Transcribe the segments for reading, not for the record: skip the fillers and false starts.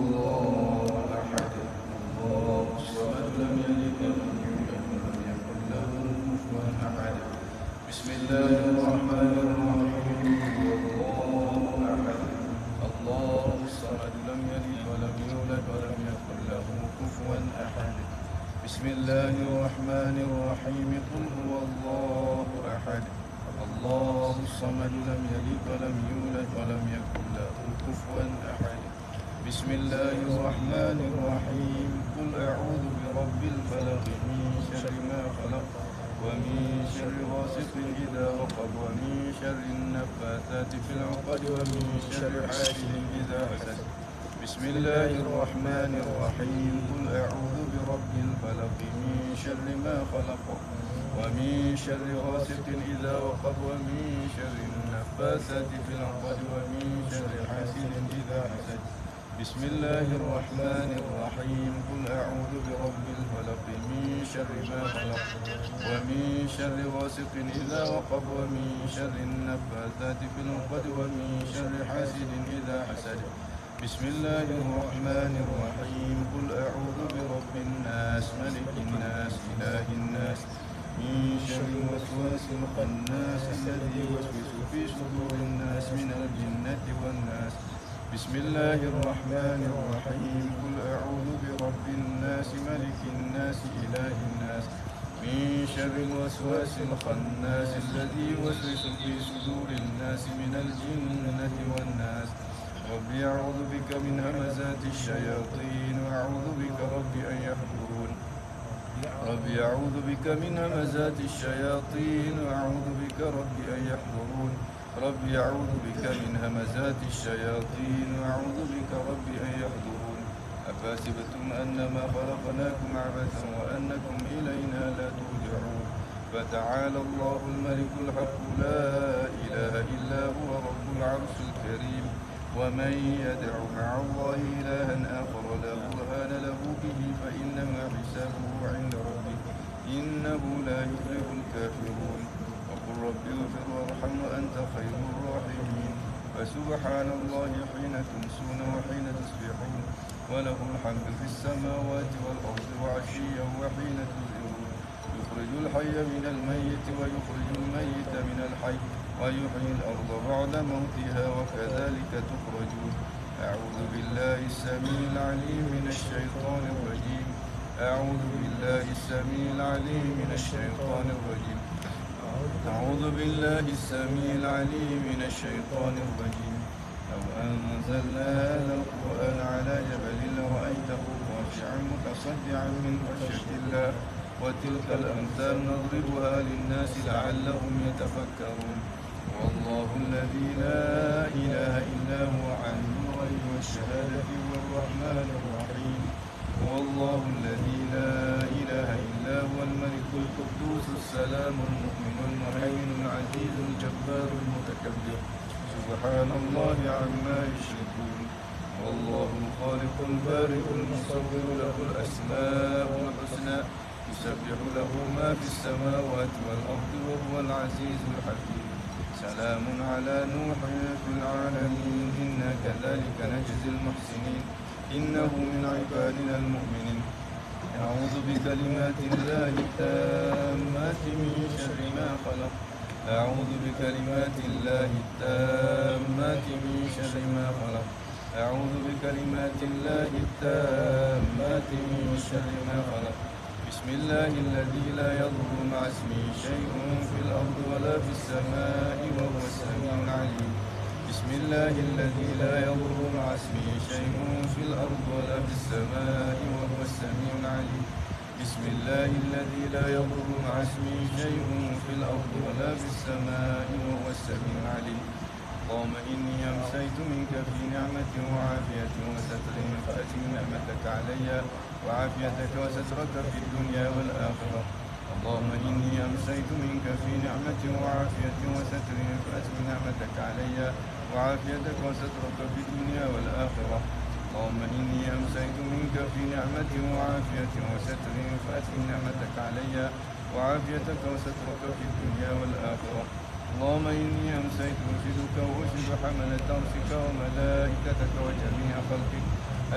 الله أحد الله الصمد لم يلد ولم يولد ولم يكن له كفوا أحد بسم الله الرحمن الرحيم الله أحد الله الصمد لم يلد ولم يولد ولم يكن له كفوا أحد بسم الله الرحمن الرحيم قل هو الله أحد الله الصمد لم يلد ولم يولد ولم يكن له كفوا أحد بسم الله الرحمن الرحيم قل أعوذ برب الفلق من شر ما خلق ومن شر غاسق إذا وقب ومن شر النفاثات في العقد ومن شر حاسد إذا حسد بسم الله الرحمن الرحيم قل أعوذ برب الفلق من شر ما خلق ومن شر غاسق إذا وقب ومن شر النفاثات في العقد ومن شر حاسد إذا حسد بسم الله الرحمن الرحيم قل أعوذ برب الفلق من شر ما خلق ومن شر غاسق إذا وقب ومن شر النفاثات في العقد ومن شر حاسد إذا حسد بسم الله الرحمن الرحيم قل أعوذ برب الناس ملك الناس إله الناس من شر الوسواس الخناس الذي يوسوس في صدور الناس من الجنة والناس بسم الله الرحمن الرحيم قل أعوذ برب الناس ملك الناس إله الناس من شر الوسواس الخناس الذي يوسوس في صدور الناس من الجنة والناس رب أعوذ بك من همزات الشياطين وأعوذ بك رب أن يحضرون رب أعوذ بك من همزات الشياطين وأعوذ بك رب أن يحضرون رب أعوذ بك من همزات الشياطين وأعوذ بك رب أن يحضرون أفحسبتم أنما خلقناكم عبثا وأنكم إلينا لا ترجعون فتعالى الله الملك الحق لا إله إلا هو رب العرش الكريم ومن يدع مع الله إلها آخر لا برهان له به فإنما حسابه عند ربه إنه لا يفلح الكافرون وقل رب اغفر وارحم وأنت خير الراحمين فسبحان الله حين تمسون وحين تصبحون وله الحمد في السماوات والأرض وعشيا وحين تظهرون يخرج الحي من الميت ويخرج الميت من الحي ويحيي الأرض بعد موتها وكذلك تخرجون أعوذ بالله السميع العليم من الشيطان الرجيم أعوذ بالله السميع العليم من الشيطان الرجيم أعوذ بالله السميع العليم من الشيطان الرجيم لو أنزلنا هذا القرآن على جبل لرأيته خاشعا متصدعا من خشية الله وتلك الأمثال نضربها للناس لعلهم يتفكرون والله الذي لا إله إلا هو عالم الغيب والشهادة هو الرحمن الرحيم والله الذي لا إله إلا هو الملك القدوس السلام المؤمن المهيمن العزيز الجبار المتكبر سبحان الله عما يشركون والله الخالق البارئ المصور له الأسماء الحسنى يسبح له ما في السماوات والأرض وهو العزيز الحكيم سلام على نوح في العالمين إنا كذلك نجزي المحسنين إنه من عبادنا المؤمنين أعوذ بكلمات الله التامات من شر ما خلق أعوذ بكلمات الله التامات من شر ما خلق أعوذ بكلمات الله التامات من شر ما خلق بسم الله الذي لا يضر مع اسمه شيء في الأرض ولا في السماء وهو السميع العليم بسم الله الذي لا يضر مع اسمه شيء في الأرض ولا في السماء وهو السميع العليم بسم الله الذي لا يضر مع اسمه شيء في الأرض ولا في السماء وهو السميع العليم اللهم إني أمسيت منك في نعمة وعافية وستر فأتم نعمتك علي وعافيتك وسترك في الدنيا والآخرة اللهم إني أمسيت منك في نعمة وعافية وستر فأتم نعمتك علي وعافيتك وسترك في الدنيا والآخرة اللهم إني أمسيت منك في نعمة وعافية وستر فأتم نعمتك علي وعافيتك وسترك في الدنيا والآخرة اللهم إني أمسيت أرشدك وأرشد حملة عرشك وملائكتك وجميع خلقك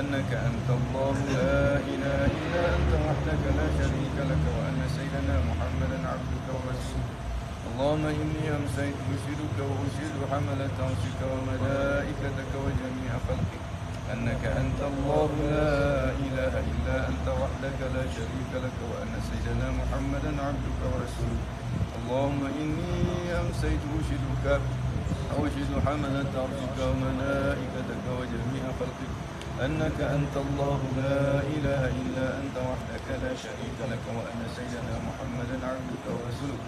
أنك أنت الله لا إله إلا أنت وحدك لا شريك لك وأن سيدنا محمدا عبدك ورسولك. اللهم إني أمسيت أشهدك وأشهد حملة عرشك وملائكتك وجميع خلقك أنك أنت الله لا إله إلا أنت وحدك لا شريك لك وأن سيدنا محمدا عبدك ورسولك. اللهم إني أمسيت أشهدك أوجد حملة عرشك وملائكتك وجميع خلقك أنك أنت الله لا إله إلا أنت وحدك لا شريك لك وأن سيدنا محمدا عبدك ورسولك.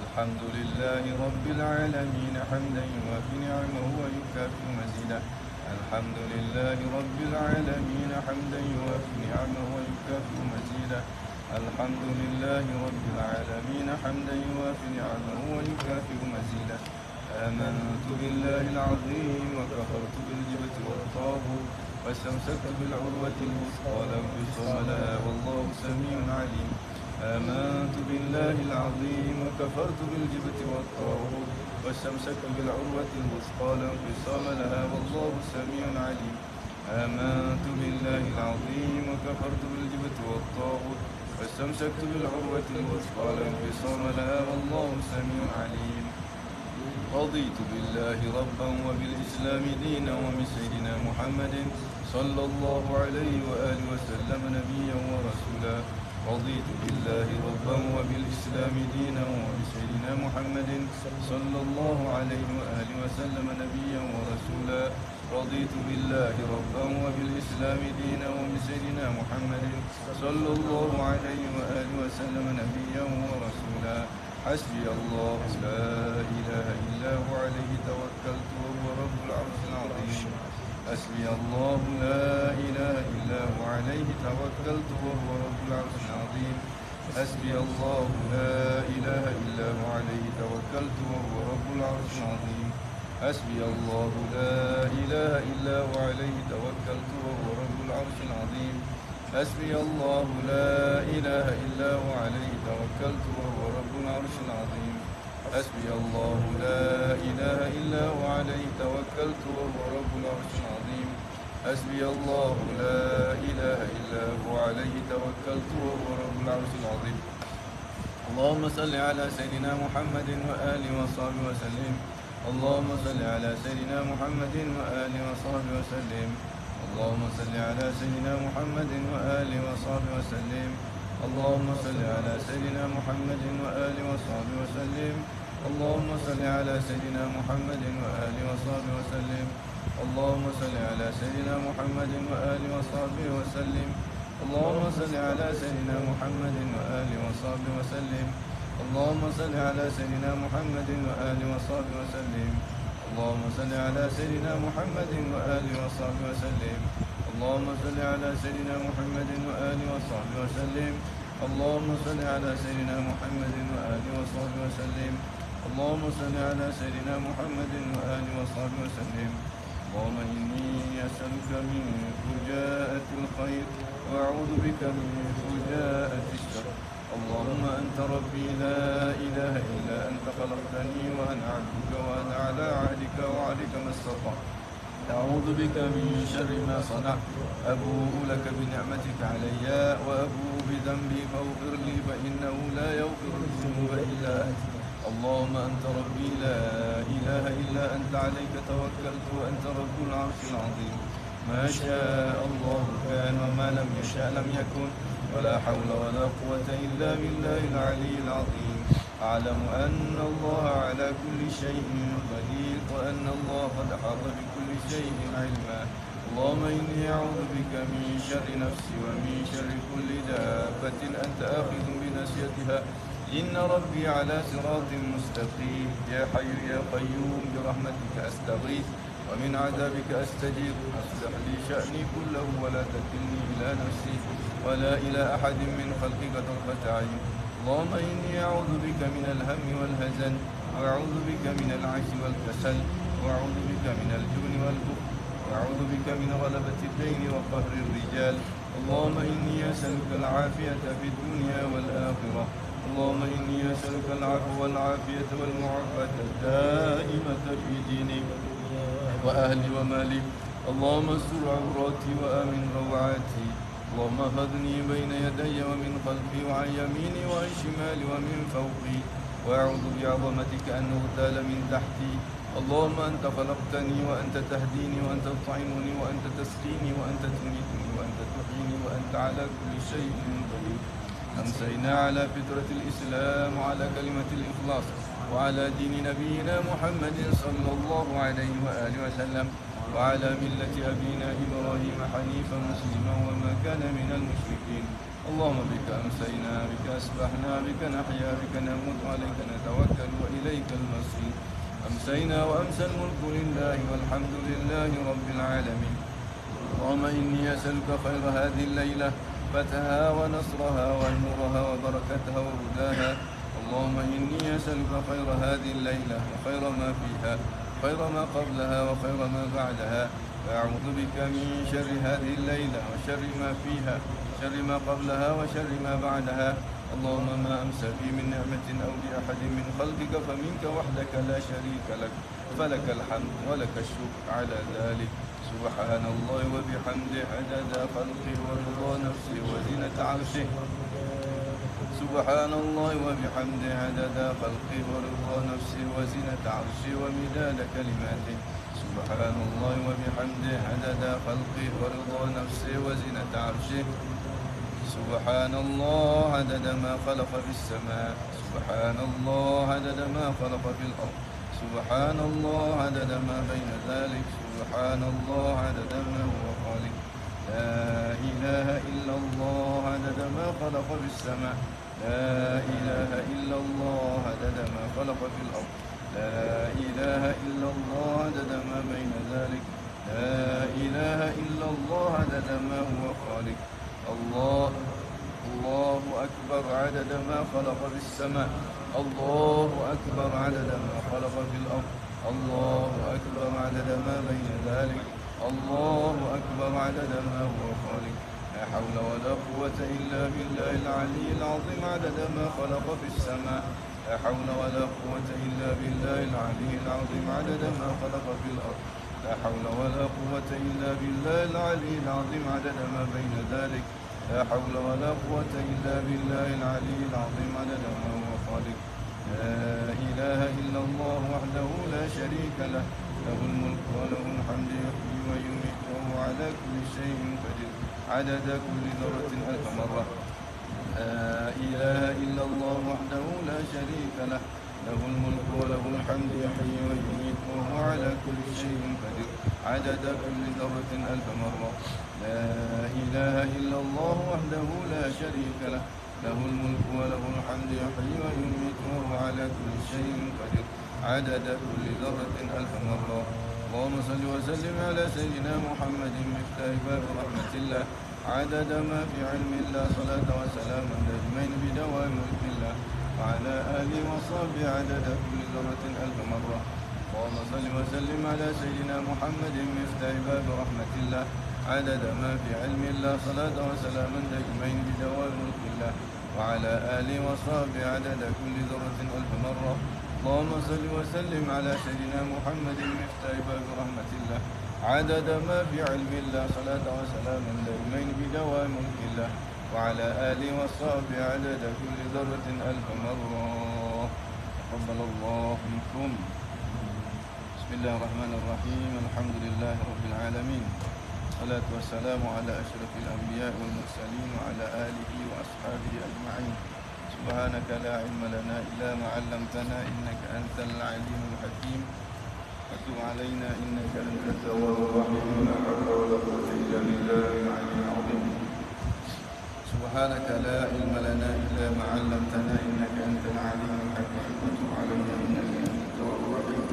الحمد لله رب العالمين حمدا يوافي نعمه ويكافئ مزيدا. الحمد لله رب العالمين حمدا يوافي نعمه ويكافئ مزيدا. الحمد لله رب العالمين حمدا يوافي نعمه ويكافئ مزيدا. آمنت بالله العظيم وكفرت بالجبت والطاغوت واستمسكت بالعروة الوثقى لا انفصام لها والله سميع عليم. آمنت بالله العظيم وكفرت بالجبت والطاغوت واستمسكت بالعروة الوثقى لا انفصام لها والله سميع عليم. آمنت بالله العظيم وكفرت بالجبت والطاغوت واستمسكت بالعروة الوثقى لا انفصام لها والله سميع عليم. رضيت بالله ربا وبالإسلام دينا وبسيدنا محمد صلى الله عليه وآله وسلم نبيا ورسولا. رضيت بالله ربا وبالإسلام دينا وبسيدنا محمد صلى الله عليه وآله وسلم نبيا ورسولا. رضيت بالله ربا وبالإسلام دينا وبسيدنا محمد صلى الله عليه وآله وسلم نبيا ورسولا. حسبي الله لا إله إلا هو عليه توكلت وهو رب العرش العظيم. حسبي الله لا إله إلا هو عليه توكلت وهو رب العرش العظيم. حسبي الله لا إله إلا هو عليه توكلت وهو رب العرش العظيم. حسبي الله لا إله إلا هو عليه توكلت وهو رب العرش العظيم. حسبي الله لا إله إلا هو عليه توكلت وهو رب العرش العظيم. حسبي الله لا إله إلا هو عليه توكلت وهو رب العرش العظيم. حسبي الله لا إله إلا هو عليه توكلت وهو رب العرش العظيم. اللهم صل على سيدنا محمد وآله وصحبه وسلم. اللهم صل على سيدنا محمد وآله وصحبه وسلم. اللهم صل على سيدنا محمد وآله وصحبه وسلم. اللهم صل على سيدنا محمد وآله وصحبه وسلم. اللهم صل على سيدنا محمد وآله وصحبه وسلم. اللهم صل على سيدنا محمد وآله وصحبه وسلم. اللهم صل على سيدنا محمد وآله وصحبه وسلم. اللهم صل على سيدنا محمد وآله وصحبه وسلم. اللهم صل على سيدنا محمد وآله وصحبه وسلم. اللهم صل على سيدنا محمد وآله وصحبه وسلم. اللهم صل على سيدنا محمد وآله وصحبه وسلم. اللهم صل على سيدنا محمد وآله وصحبه وسلم. اللهم إني أسألك من فجاءة الخير وأعوذ بك من فجاءة الشر. اللهم أنت ربي لا إله إلا أنت خلقتني وأنا عبدك وأنا على عهدك ووعدك ما استطعت. أعوذ بك من شر ما صنعت. أبوء لك بنعمتك علي وأبوء بذنبي فاغفر لي فإنه لا يغفر الذنوب إلا أنت. اللهم أنت ربي لا إله إلا أنت عليك توكلت وأنت رب العرش العظيم. ما شاء الله كان وما لم يشاء لم يكن ولا حول ولا قوة إلا بالله العلي العظيم. أعلم أن الله على كل شيء قدير وأن الله قد أحاط بكل شيء علما. اللهم إني أعوذ بك من شر نفسي ومن شر كل دابة أنت آخذ بناصيتها. إن ربي على صراط مستقيم. يا حي يا قيوم برحمتك أستغيث ومن عذابك أستجير. أصلح لي شأني كله ولا تكلني إلى نفسي ولا إلى أحد من خلقك طرفة عين. اللهم إني أعوذ بك من الهم والهزن وأعوذ بك من العجز والكسل وأعوذ بك من الجبن والبخل وأعوذ بك من غلبة الدين وقهر الرجال. اللهم إني أسألك العافية في الدنيا والآخرة. اللهم إني أسألك العفو والعافية والمعافاة الدائمة في ديني وأهلي ومالي اللهم استر عوراتي وآمن روعاتي. اللهم احفظني بين يدي ومن خلفي وعن يميني وعن شمالي ومن فوقي، وأعوذ بعظمتك أن أغتال من تحتي. اللهم أنت خلقتني وأنت تهديني وأنت تطعمني وأنت تسقيني وأنت تميتني وأنت تحييني وأنت على كل شيء قدير. أمسينا على فطرة الإسلام وعلى كلمة الإخلاص وعلى دين نبينا محمد صلى الله عليه وآله وسلم وعلى ملة أبينا إبراهيم حنيفا مسلما وما كان من المشركين. اللهم بك أمسينا بك أصبحنا بك نحيا بك نموت عليك نتوكل وإليك المصير. أمسينا وأمسى الملك لله والحمد لله رب العالمين. اللهم إني أسألك خير هذه الليلة، فتحها ونصرها ونورها وبركتها وهداها. اللهم إني أسألك خير هذه الليلة وخير ما فيها، خير ما قبلها وخير ما بعدها، وأعوذ بك من شر هذه الليلة وشر ما فيها، شر ما قبلها وشر ما بعدها. اللهم ما أمسى بي من نعمة أو لأحد من خلقك فمنك وحدك لا شريك لك، فلك الحمد ولك الشكر على ذلك. سبحان الله وبحمده عدد خلقه ورضا نفسه وزنة عرشه. سبحان الله وبحمده عدد خلقه ورضا نفسه وزنة عرشه ومداد كلماته. سبحان الله وبحمده عدد خلقه ورضا نفسه وزنة عرشه. سبحان الله عدد ما خلق في السماء. سبحان الله عدد ما خلق في الأرض. سبحان الله عدد ما بين ذلك. سبحان الله عدد ما هو خالق. لا إله إلا الله عدد ما خلق في السماء. لا إله إلا الله عدد ما خلق في الأرض. لا إله إلا الله عدد ما بين ذلك. لا إله إلا الله عدد ما هو خالق. الله أكبر عدد ما خلق في السماء. الله أكبر عدد ما خلق في الأرض. الله أكبر عدد ما بين ذلك. الله أكبر عدد ما هو خالق. لا حول ولا قوة إلا بالله العلي العظيم عدد ما خلق في السماء. لا حول ولا قوة إلا بالله العلي العظيم عدد ما خلق في الأرض. لا حول ولا قوة إلا بالله العلي العظيم عدد ما بين ذلك. لا حول ولا قوة إلا بالله العلي العظيم عدد ما هو خالق. لا إله إلا الله وحده لا شريك له، له الملك وله الحمد يحيي ويميت وهو على كل شيء قدير عدد كل ذرة ألف مرة. لا إله إلا الله وحده لا شريك له، له الملك وله الحمد يحيي ويميت وهو على كل شيء قدير عدد كل ذرة ألف مرة. لا إله إلا الله وحده لا شريك له، له الملك وله الحمد يحيي ويميت وهو على كل شيء قدير عدد كل ذرة ألف مرة. اللهم صل وسلم على سيدنا محمد مفتاح باب رحمة الله عدد ما في علم الله، صلاة وسلاما دائمين بدوام ملك الله، وعلى آله وصحبه عدد كل ذرة ألف مرة. اللهم صل وسلم على سيدنا محمد مفتاح باب رحمة الله عدد ما في علم الله، صلاة وسلاما دائمين بدوام ملك الله، وعلى آله وصحبه عدد كل ذرة ألف مرة. اللهم صل وسلم على سيدنا محمد مفتاح باب رحمة الله عدد ما في علم الله، صلاة وسلاما دائمين بدوام ملك الله، وعلى آله وصحبه عدد كل ذرة ألف مرة. تقبل الله منكم. بسم الله الرحمن الرحيم. الحمد لله رب العالمين، والصلاة والسلام على أشرف الأنبياء والمرسلين وعلى آله وأصحابه أجمعين. سبحانك لا علم لنا إلا ما علمتنا إنك أنت العليم الحكيم، وتب علينا إنك أنت التواب الرحيم. لا حول ولا قوة إلا بالله العلي العظيم. سبحانك لا علم لنا إلا ما علمتنا إنك أنت العليم الحكيم، وتب علينا إنك أنت التواب الرحيم.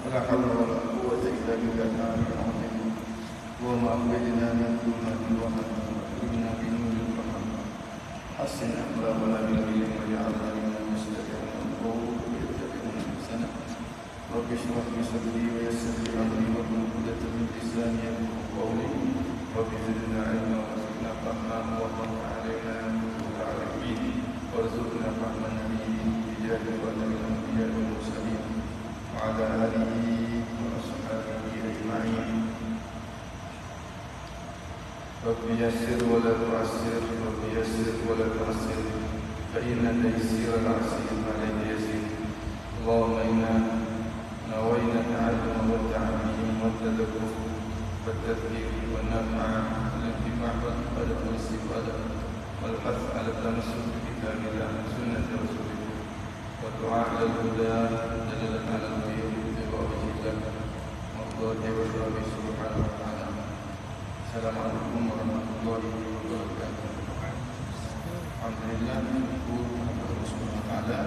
ولا حول ولا قوة إلا بالله العلي العظيم. اللهم أخرجنا من ظلمات الوهم وأخرجنا بنور الفهم، حسن أخلاقنا بالعلم واجعلنا من المستقيم القول ويتبعون أحسنه. رب اشرح لي صدري ويسر لي أمري واحلل عقدة من لساني يفقهوا قولي. رب زدنا علما وارزقنا فهما والله علينا ينصر العالمين، وارزقنا فهم النبيين بجاه خاتم الأنبياء والمرسلين وعلى آله وأصحابه أجمعين. رب يسر ولا تعسر رب يسر ولا تعسر فإن تيسير العسير عليك يسير اللهم إنا نوينا التعلم والتعليم والتدبر والتذكير والنفع والانتفاع والقدر والاستفادة والحث على التمسك بكتاب الله وسنة رسوله والدعاء على الهدى دلالة على الخير بوجه الله والله وشربه سبحانه وتعالى. السلام عليكم ورحمة الله وبركاته. Alhamdulillah, syukur kepada Allah Subhanahu Wa Taala.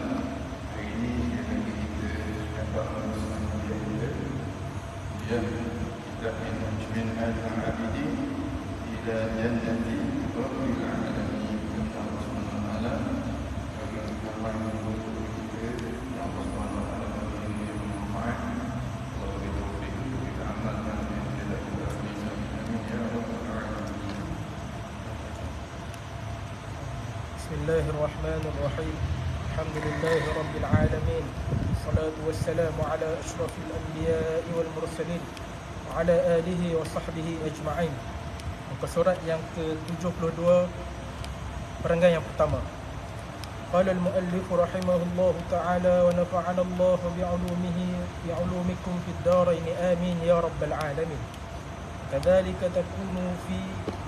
Hari ini kita dapat bersama dia. Dia kita min al-abidin ila jannati rabbil alamin. Allah Subhanahu Wa Taala bagi kita yang Allah Subhanahu Wa Taala bagi yang bermanfaat. Allah beri taufik kita amalkan yang kita lakukan. Amin ya rabbal alamin. بسم الله الرحمن الرحيم الحمد لله رب العالمين الصلاة والسلام على أشرف الأنبياء والمرسلين وعلى آله وصحبه أجمعين. Muka surat yang ke-72 perenggan yang pertama. Qala al-muallif rahimahullah ta'ala wa nafa'ana Allah bi'ulumikum fid darain amin ya rabbal alamin. كذلك تكون في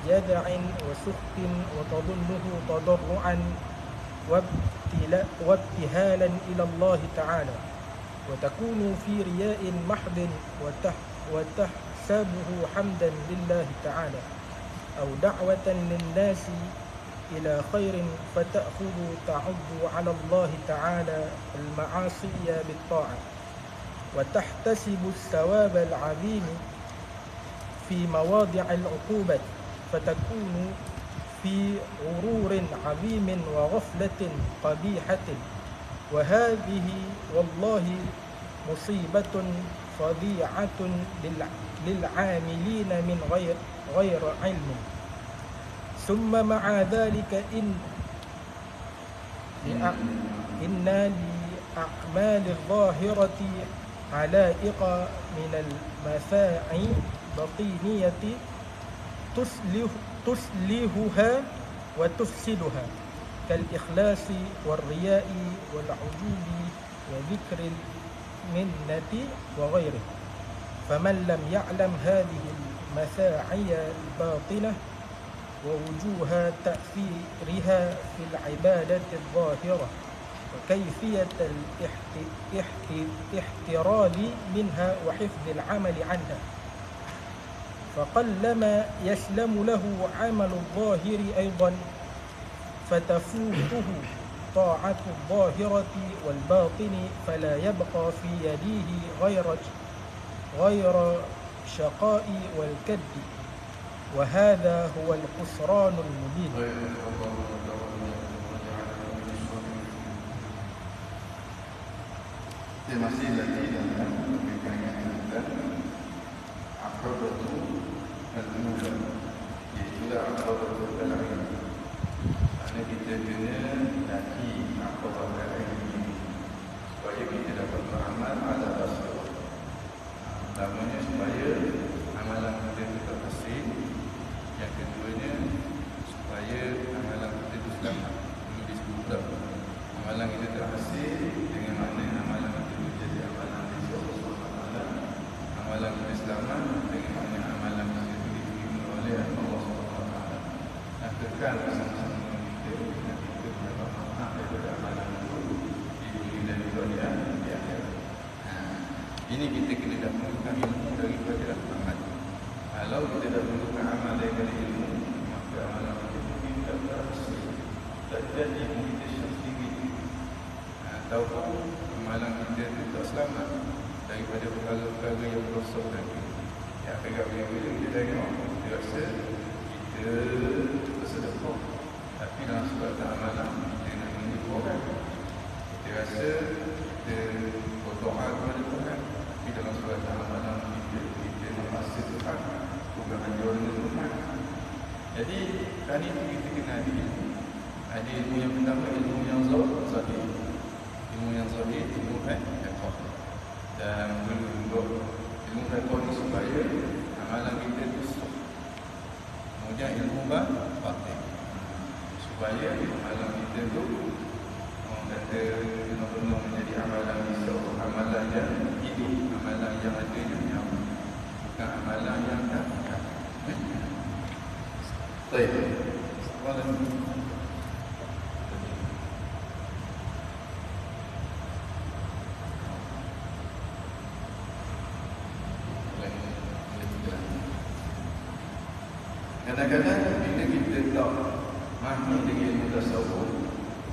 جدع وسخط وتظنه تضرعا وابتهالا إلى الله تعالى وتكون في رياء محض وتحسبه حمدا لله تعالى أو دعوة للناس إلى خير فتأخذ تعض على الله تعالى المعاصي بالطاعة وتحتسب الثواب العظيم في مواضع العقوبة فتكون في غرور عظيم وغفلة قبيحة وهذه والله مصيبة فظيعة للعاملين من غير علم. ثم مع ذلك إن لأعمال الظاهرة علائق من المساعي بطينية تسلهها وتفسدها كالإخلاص والرياء والعجوب وذكر المنة وغيره. فمن لم يعلم هذه المساعي الباطنة ووجوه تأثيرها في العبادة الظاهرة وكيفية الاحتراز منها وحفظ العمل عنها فقلما يسلم له عمل الظاهر أيضا فتفوته طاعة الظاهرة والباطن فلا يبقى في يديه غير شقاء والكد وهذا هو الخسران المبين. Masih lagi dalam perbincangan kita Aqabatu al-Ula, iaitu Aqabatu al-Ilm. Kerana kita kena lagi Aqabatu al-Ilm supaya kita dapat beramal ala Rasul. Pertamanya supaya amalan kita tetap bersih. Yang keduanya supaya amalan kita itu selamat. Ini disebut amalan kita terhasil dengan mana amalan amalan kita selamat bagaimana amalan kita diterima oleh Allah SWT. Dan kekal bersama-sama kita dan kita mendapat manfaat daripada amalan itu di dunia dan di akhirat. Ini kita kena dapatkan ilmu daripada amal. Kalau kita dapatkan amal daripada ilmu, maka amalan kita tidak berhasil. Tak jadi ilmu kita sendiri. Ataupun amalan kita tidak selamat daripada perkara-perkara yang berdosa tadi. Yang agak bila-bila kita tengok, kita rasa kita bersedekah, tapi dalam sebuah amalan kita nak menipu orang. Kita rasa kita berdoa kepada Tuhan, tapi dalam sebuah amalan kita memaksa Tuhan, bukan hanya dengan Tuhan. Jadi tadi kita kena ada ilmu. Ada ilmu yang pertama, ilmu yang zahir. Ilmu yang zahir, ilmu fiqh. Dan ilmu fiqh ini supaya amalan kita itu sah. Kemudian ilmu supaya amalan kita tu orang kata benar-benar menjadi amalan besar, amalan yang hidup, amalan yang ada yang bukan amalan yang tak. Baik. Soalan kadang-kadang bila kita tak mahir dengan ilmu tasawuf,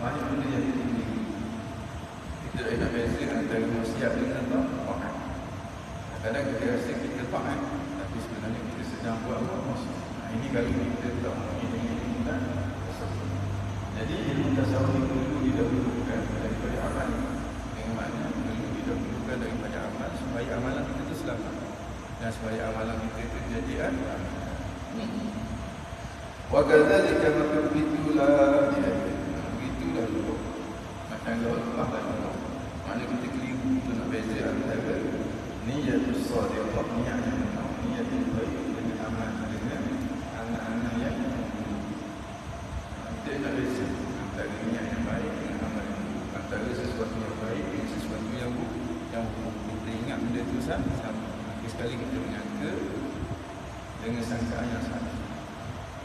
banyak benda yang tinggi. Kita tak nak beza antara maksiat dengan taat. Kadang kita rasa kita taat, tapi sebenarnya kita sedang buat maksiat. Ini kalau kita tak mahir dengan ilmu tasawuf. Jadi ilmu tasawuf itu perlu didahulukan daripada amal. Yang mana perlu didahulukan daripada amal supaya amalan kita itu selamat dan supaya amalan kita itu jadi wa kadzalika begitulah dulu macam Allah lah. Mana kita keliru tu nak beza antara niyatus shadiqah, niat yang benar, niat yang baik dengan amal dengan anak-anak yang kita nak beza antara niat yang baik dengan amal yang buruk, antara sesuatu yang baik dengan sesuatu yang buruk. Kita ingat benda tu sama. Sekali kita menyangka dengan sangkaan yang salah.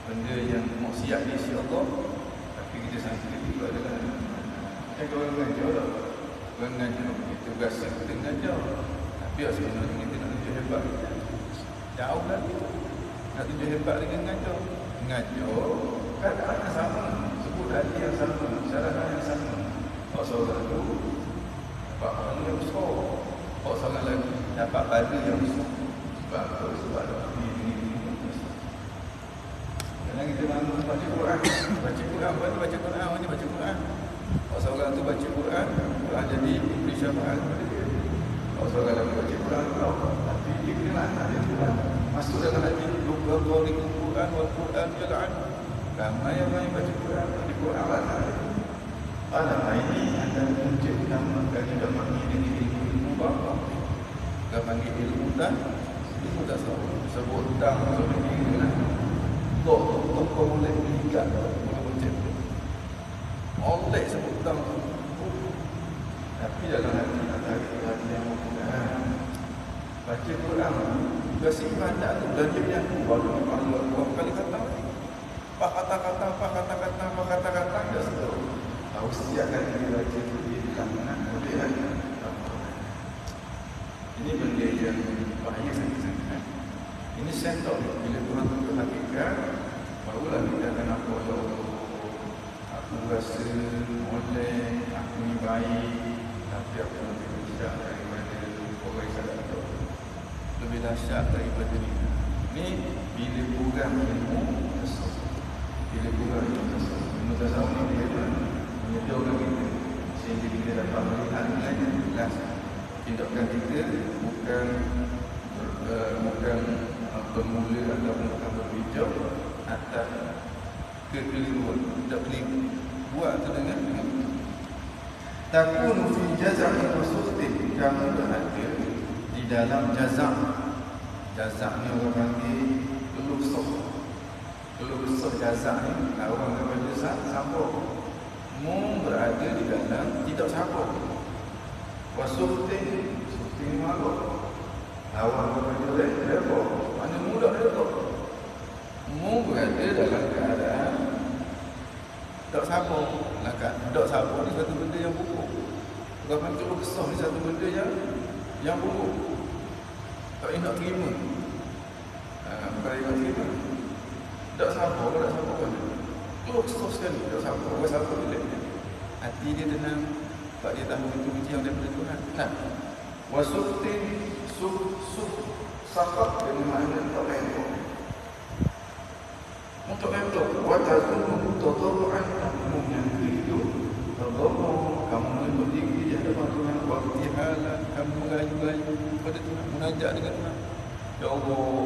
Benda yang maksiat di sisi Allah, tapi kita sangka itu adalah orang mengajar. Orang mengajar, kita berasa kita mengajar, tapi sebenarnya kita nak tunjuk hebat. Jauh lagi nak tunjuk hebat dengan mengajar. Mengajar keadaan yang sama, sebut hati yang sama, syarahan yang sama. Kalau seorang itu dapat pahala yang besar, kalau seorang lagi dapat pahala yang besar. Sebab apa? Sebab ada ini. Kadang kita bangun baca Quran. Baca Quran, mana baca Quran, mana baca Quran. Kalau seorang tu baca Quran, Quran jadi beri syafaat kepada dia. Kalau seorang lagi baca Quran, tapi dia kena laknat dia Quran. Masuk dalam hati lupa qari'ul Quran wal Quran yal'an. Ramai orang yang baca Quran, baca Quran laknat dia. Alah, ini adalah punca utama kali dalam ini ilmu bapa. Kita panggil ilmu tak sebut hutang sebut ini lah. Tok kau boleh berikat, boleh macam tu. Oleh sebut hutang tu. Tapi dalam hati nak tarik hati yang baca Quran, kesimpan tak tu belajar yang tu baru Allah berapa kali kata. Pak kata-kata dah setuju. Tahu setiap kali dia baca tu dia bilang mana boleh lagi. Ini benda yang bahaya sangat-sangat. Ini sentok bila Tuhan tunjuk hakikat, barulah kita akan apa ya Allah. Aku rasa boleh, aku ni baik, tapi aku lebih dahsyat daripada orang salah tu. Lebih dahsyat daripada ni. Ni bila kurang ilmu tasawuf. Bila kurang ilmu tasawuf. Ilmu tasawuf ni dia menyediakan kita sehingga kita dapat melihat dengan jelas tindakan kita bukan bermula ataupun bukan berbijak atas kekeliruan. Tak keliru. Buat tu dengan takunu fi jaza'in wa sukhtin. Kamu berada di dalam jazak. Jazak ni orang panggil keluh kesah jazak ni. Orang kepada sabar. Mu berada di dalam tidak sabar. Wa sukhtin marah. Awak kepada redha. Mana mudah redha. Mu berada dalam keadaan tak sabar. Tak sabar ni satu benda yang buruk. Orang panggil kesah ni satu benda yang buruk. Tak nak terima. Bukan nak terima. Tak sabar kan. Kesah sekali. Tak sabar. Orang sabar bila hati dia tenang. Sebab dia tahu itu ujian daripada Tuhan. Nah, wasuktin sakat dengan makna tak mentok. Untuk mentok, watazunu tadorru'an kamu yang itu tadorru, kamu berdiri di hadapan Tuhan, waktihalan, kamu merayu-rayu kepada Tuhan, munajat dengan Tuhan. Ya Allah,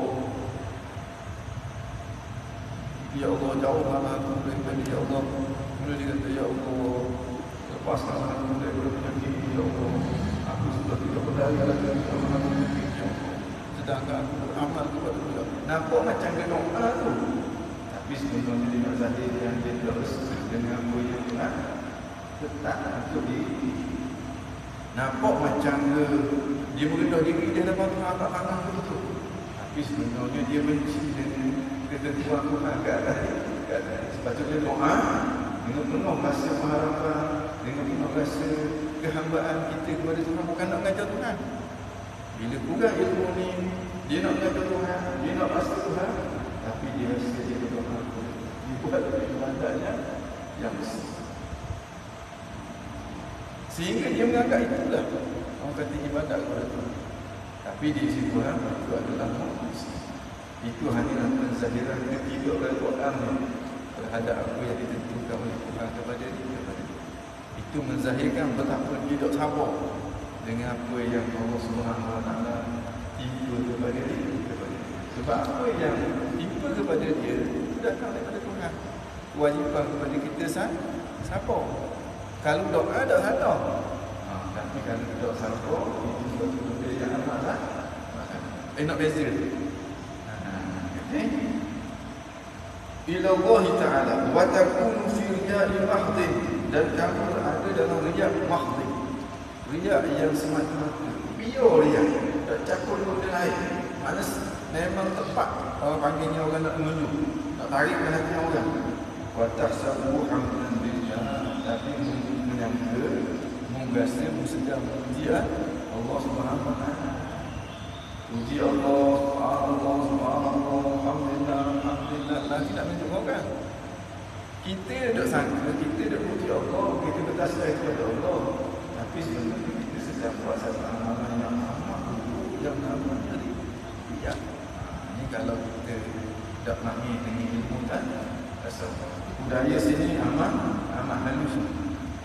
ya Allah, jauhkanlah aku daripada ya Allah. Mula dia kata, ya Allah, lepaskan aku daripada penyakit, ya Allah. Aku sudah tidak berdaya lagi sama aku penyakit, ya Allah. Sedangkan aku beramal kepada Tuhan. Nampak macam dia doa tu. Tapi Tapi sebenarnya dia nak zahir yang dia terus dengan apa yang nak letak untuk diri. Nampak macam dia merendah diri dia dapat Tuhan tak tangan begitu. Tapi sebenarnya dia benci dengan ketentuan Tuhan ke atas. Sepatutnya doa dengan penuh rasa pengharapan, dengan penuh rasa kehambaan kita kepada Tuhan, bukan nak mengajar Tuhan. Bila kurang ilmu ni, dia nak mengajar Tuhan, dia nak rasa Tuhan, tapi dia rasa dia berdoa, dia buat ibadahnya yang besar. Sehingga dia menganggap itulah orang kata ibadat kepada Tuhan. Tapi di sisi Tuhan itu adalah manusia. Itu hanyalah penzahiran ketidakredoan terhadap apa yang ditentukan oleh Tuhan kepada dia. Itu menzahirkan betapa dia tak sabar dengan apa yang Allah Subhanahu Wa Taala timpa kepada dia. Sebab apa yang timpa kepada dia itu datang daripada Tuhan. Kewajipan kepada kita sabar. Kalau doa tak salah. Tapi kalau doa sabar itu suatu benda yang amatlah. Nak beza. Ila Allah Ta'ala wa takunu fi riya'i mahdin, dan kamu berada dalam riya' mahdin, riya' yang semata-mata pure riya', tak campur benda lain. Mana memang tepat orang panggilnya orang nak menunjuk, nak tarik hati orang. Wa tahsabu hamdan billah, tapi menyangka menggasa sedang memuji Allah Subhanahu Wa Taala. Puji Allah, subhanallah, alhamdulillah, alhamdulillah. Tidak menunjuk orang. Kita duk sangka, kita duk puji Allah, kita bertasbih kepada Allah. Tapi sebenarnya kita sedang buat satu amalan yang amat yang namanya riya. Ini kalau kita tak makni dengan ilmu kan, rasa budaya sini amat halus.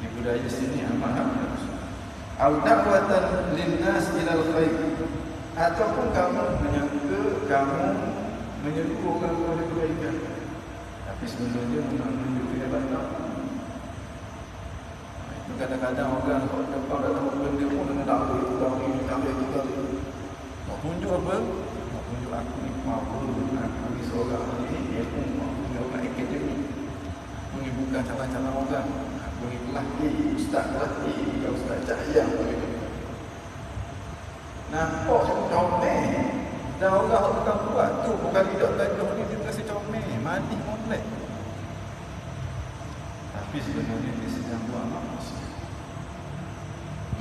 Di budaya sini amat halus. Au da'watan linnas ilal khair, ataupun kamu menyangka kamu menyeru orang kepada kebaikan, tapi sebenarnya nak menunjuk kebaikan. Itu kadang-kadang orang kalau depan dah tahu benda pun dengan tahu itu tahu ini tahu itu tahu. Nak tunjuk apa? Nak tunjuk aku ni mampu, aku ni seorang ini, dia pun mampu, orang akademik, menyibukkan calon-calon orang. Aku ni pelatih, ustaz pelatih, ustaz Cahaya. Nampak comel. Dan orang yang tukang buat tu bukan tidak belajar ni, dia rasa comel, mati molek. Tapi sebenarnya dia sedang buat manusia.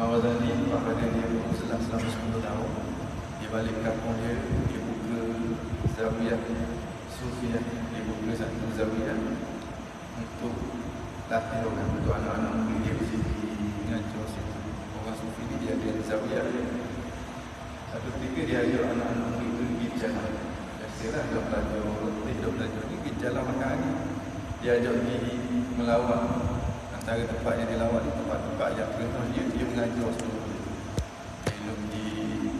Mawazani pada dia selama 10 tahun, dia balik kampung dia buka zawiyah Sufiah, dia buka satu zawiyah untuk latih orang, untuk anak-anak murid dia mengajar situ. Orang Sufi ni dia ada zawiyah. Satu ketika dia ajak anak-anak murid itu pergi jalan. Biasalah dia belajar ni pergi jalan makan hari. Dia ajak pergi melawat. Antara tempat yang dia lawat ni tempat-tempat yang perintah dia mengajar semua. Elok di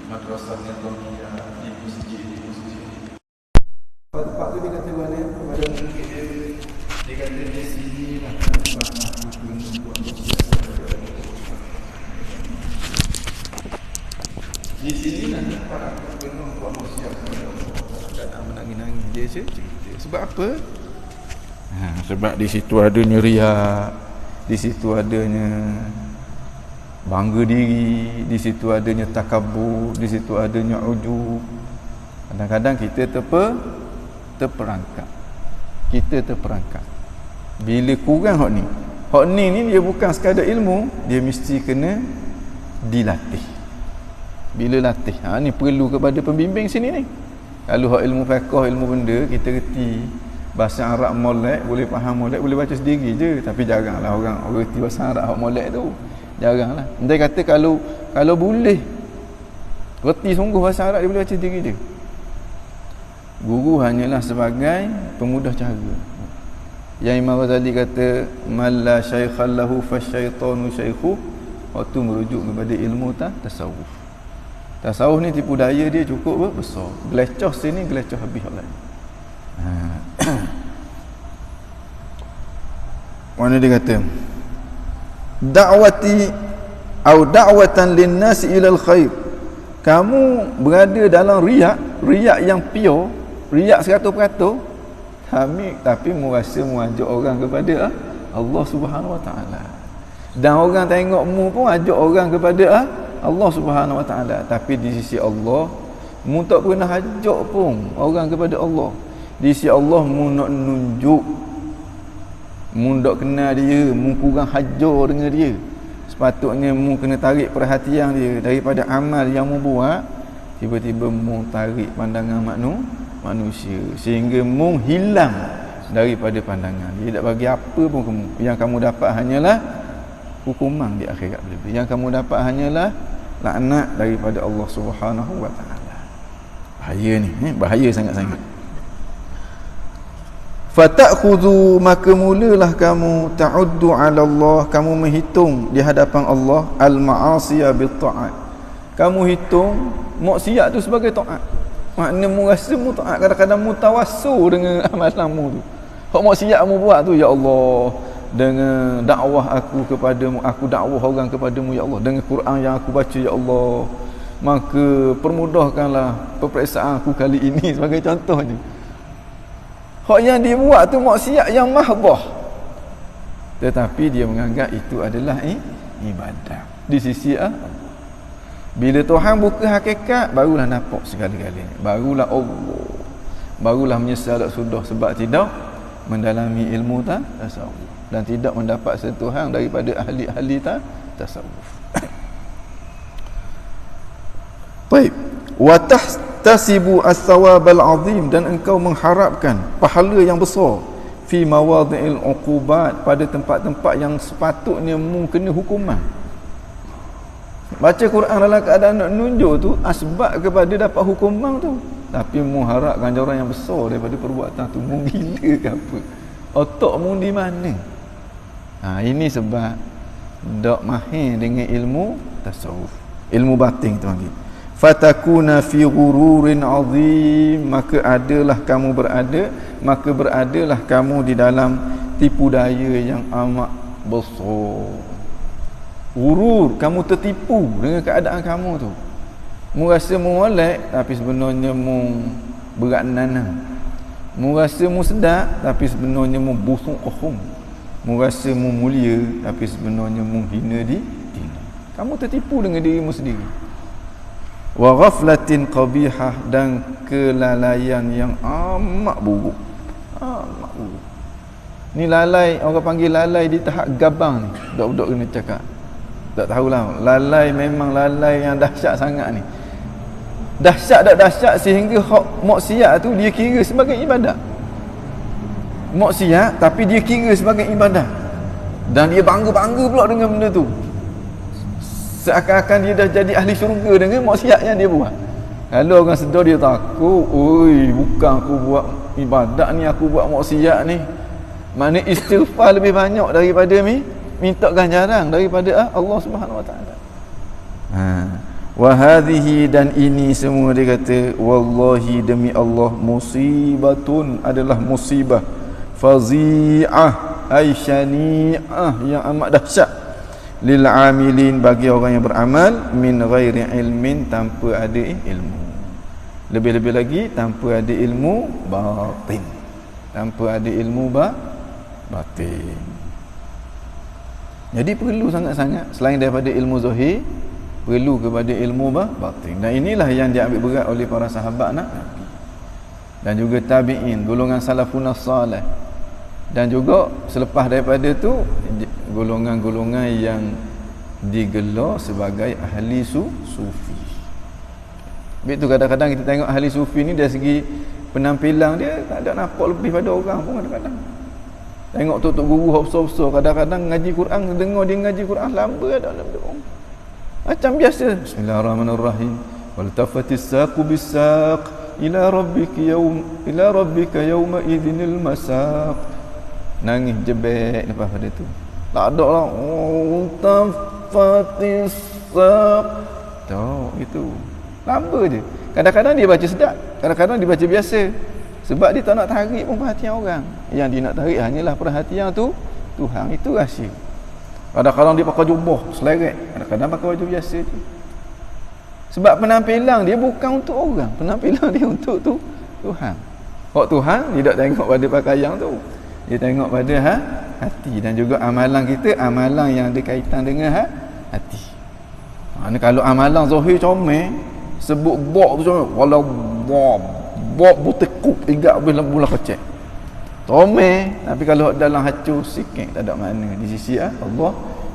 madrasah Nizamiyah, di masjid. Tempat tu dia kata mana? Pada mungkin dia kata di sini lah tempat aku belum buat di sini lah tempat aku penuh buat manusia. Tak nak menangis-nangis dia cerita. Sebab apa? Sebab di situ adanya riak, di situ adanya bangga diri, di situ adanya takabur, di situ adanya ujub. Kadang-kadang kita terperangkap. Kita terperangkap. Bila kurang hak ni dia bukan sekadar ilmu, dia mesti kena dilatih. Bila latih, ni perlu kepada pembimbing sini ni. Kalau hak ilmu fiqh, ilmu benda, kita reti bahasa Arab molek, boleh faham molek, boleh baca sendiri je. Tapi jaranglah orang reti bahasa Arab hak molek tu. Jaranglah. Dia kata kalau boleh reti sungguh bahasa Arab, dia boleh baca sendiri je. Guru hanyalah sebagai pemudah cara. Yang Imam Ghazali kata malla syaikhan lahu fasyaitanu syaikhu, waktu merujuk kepada ilmu tasawuf. Tasawuf ni tipu daya dia cukup besar. Gelecoh sini, gelecoh habis hak lain. Mana dia kata da'wati au da'watan linnas ila al-khair. Kamu berada dalam riak yang pure, riak 100%, tapi mu rasa mu ajak orang kepada Allah Subhanahu Wa Taala. Dan orang tengok mu pun ajak orang kepada Allah Subhanahu Wa Taala, tapi di sisi Allah mu tak pernah ajak pun orang kepada Allah. Di sisi Allah mu nak nunjuk, mu tak kenal dia, mu kurang hajar dengan dia. Sepatutnya mu kena tarik perhatian dia daripada amal yang mu buat. Tiba-tiba mu tarik pandangan manusia sehingga mu hilang daripada pandangan dia. Tak bagi apa pun kamu. Yang kamu dapat hanyalah hukuman di akhirat lebih. Yang kamu dapat hanyalah laknat daripada Allah Subhanahu Wa Taala. Bahaya ni, bahaya sangat-sangat. Fatakhudhu, maka mulalah kamu ta'uddu 'ala Allah, kamu menghitung di hadapan Allah al-ma'asiya bit-ta'at. Kamu hitung maksiat tu sebagai taat. Maknanya mu rasa mu taat, kadang-kadang mu tawassul dengan amalanmu tu. Hak maksiat mu buat tu, ya Allah, dengan dakwah aku kepadamu, aku dakwah orang kepadamu ya Allah, dengan Quran yang aku baca ya Allah, maka permudahkanlah peperiksaan aku kali ini, sebagai contohnya. Hak yang dia buat tu maksiat yang mahdah, tetapi dia menganggap itu adalah ibadah di sisi Allah. Bila Tuhan buka hakikat, barulah nampak segala-galanya, barulah Allah, barulah menyesal tak sudah, sebab tidak mendalami ilmu tasawuf dan tidak mendapat sentuhan daripada ahli-ahli tasawuf. Baik, wa tahtasibu as-sawab al-azim, dan engkau mengharapkan pahala yang besar fi mawadhi'il uqubat, pada tempat-tempat yang sepatutnya mu kena hukuman. Baca Quran dalam keadaan nak nunjuk tu asbab kepada dapat hukuman tu, tapi mu harap ganjaran yang besar daripada perbuatan tu. Mu gila ke apa? Otak mu di mana? Ini sebab dak mahir dengan ilmu tasawuf, ilmu batin tu lagi. Fatakuna fi ghururin azim, maka beradalah kamu di dalam tipu daya yang amat besar. Gurur, kamu tertipu dengan keadaan kamu tu. Mu rasa mu molek, tapi sebenarnya mu berat nana. Mu rasa mu sedap, tapi sebenarnya mu busuk kohum. Mu rasa mu mulia, tapi sebenarnya mu hina dina. Kamu tertipu dengan dirimu sendiri. Wa ghaflatin qabihah, dan kelalaian yang amat buruk. Amat buruk. Ni lalai, orang panggil lalai di tahap gabang ni. Budak-budak kena cakap. Tak tahulah, lalai memang lalai yang dahsyat sangat ni. Dahsyat tak dahsyat sehingga hak maksiat tu dia kira sebagai ibadah. Maksiat tapi dia kira sebagai ibadah. Dan dia bangga-bangga pula dengan benda tu. Seakan-akan dia dah jadi ahli syurga dengan maksiat yang dia buat. Kalau orang sedar, dia takut, oi, bukan aku buat ibadat ni, aku buat maksiat ni. Mana istighfar lebih banyak daripada minta ganjaran daripada Allah Subhanahu Wa Taala. Wa hadhihi, dan ini semua dia kata, wallahi, demi Allah, musibatun, adalah musibah, fazi'ah ay syani'ah, yang amat dahsyat, lil amilin, bagi orang yang beramal, min ghairi ilmin, tanpa ada ilmu. Lebih-lebih lagi tanpa ada ilmu batin, tanpa ada ilmu batin. Jadi perlu sangat-sangat, selain daripada ilmu zahir, perlu kepada ilmu batin. Dan inilah yang diambil berat oleh para sahabat Nabi, dan juga tabi'in, golongan salafun salih, dan juga selepas daripada tu golongan-golongan yang digelar sebagai ahli sufi. Begitu kadang-kadang kita tengok ahli sufi ni dari segi penampilan dia tak ada nampak lebih pada orang pun kadang-kadang. Tengok tok guru besar-besar, kadang-kadang ngaji Quran, dengar dia ngaji Quran lamba ada dalam doa. Macam biasa, bismillahirrahmanirrahim. Wal tafatis saqu bis-saq ila rabbika yawma idzinil masaq. Nangis jebek lepas pada tu. Tak ada lah. Tafatis saq. Tahu gitu. Lamba je. Kadang-kadang dia baca sedap, kadang-kadang dia baca biasa. Sebab dia tak nak tarik pun perhatian orang. Yang dia nak tarik hanyalah perhatian tu Tuhan. Itu rahsia. Kadang-kadang dia pakai jubah seleret, kadang-kadang pakai baju biasa tu. Sebab penampilan dia bukan untuk orang, penampilan dia untuk Tuhan. Hak Tuhan tidak tengok pada pakaian tu. Dia tengok pada hati, dan juga amalan kita, amalan yang ada kaitan dengan hati. Ni kalau amalan zahir comel, sebut bab tu comel, walau bab butekuk igak bulan kecil. Comel, tapi kalau dalam hati sikit tak ada makna di sisi Allah.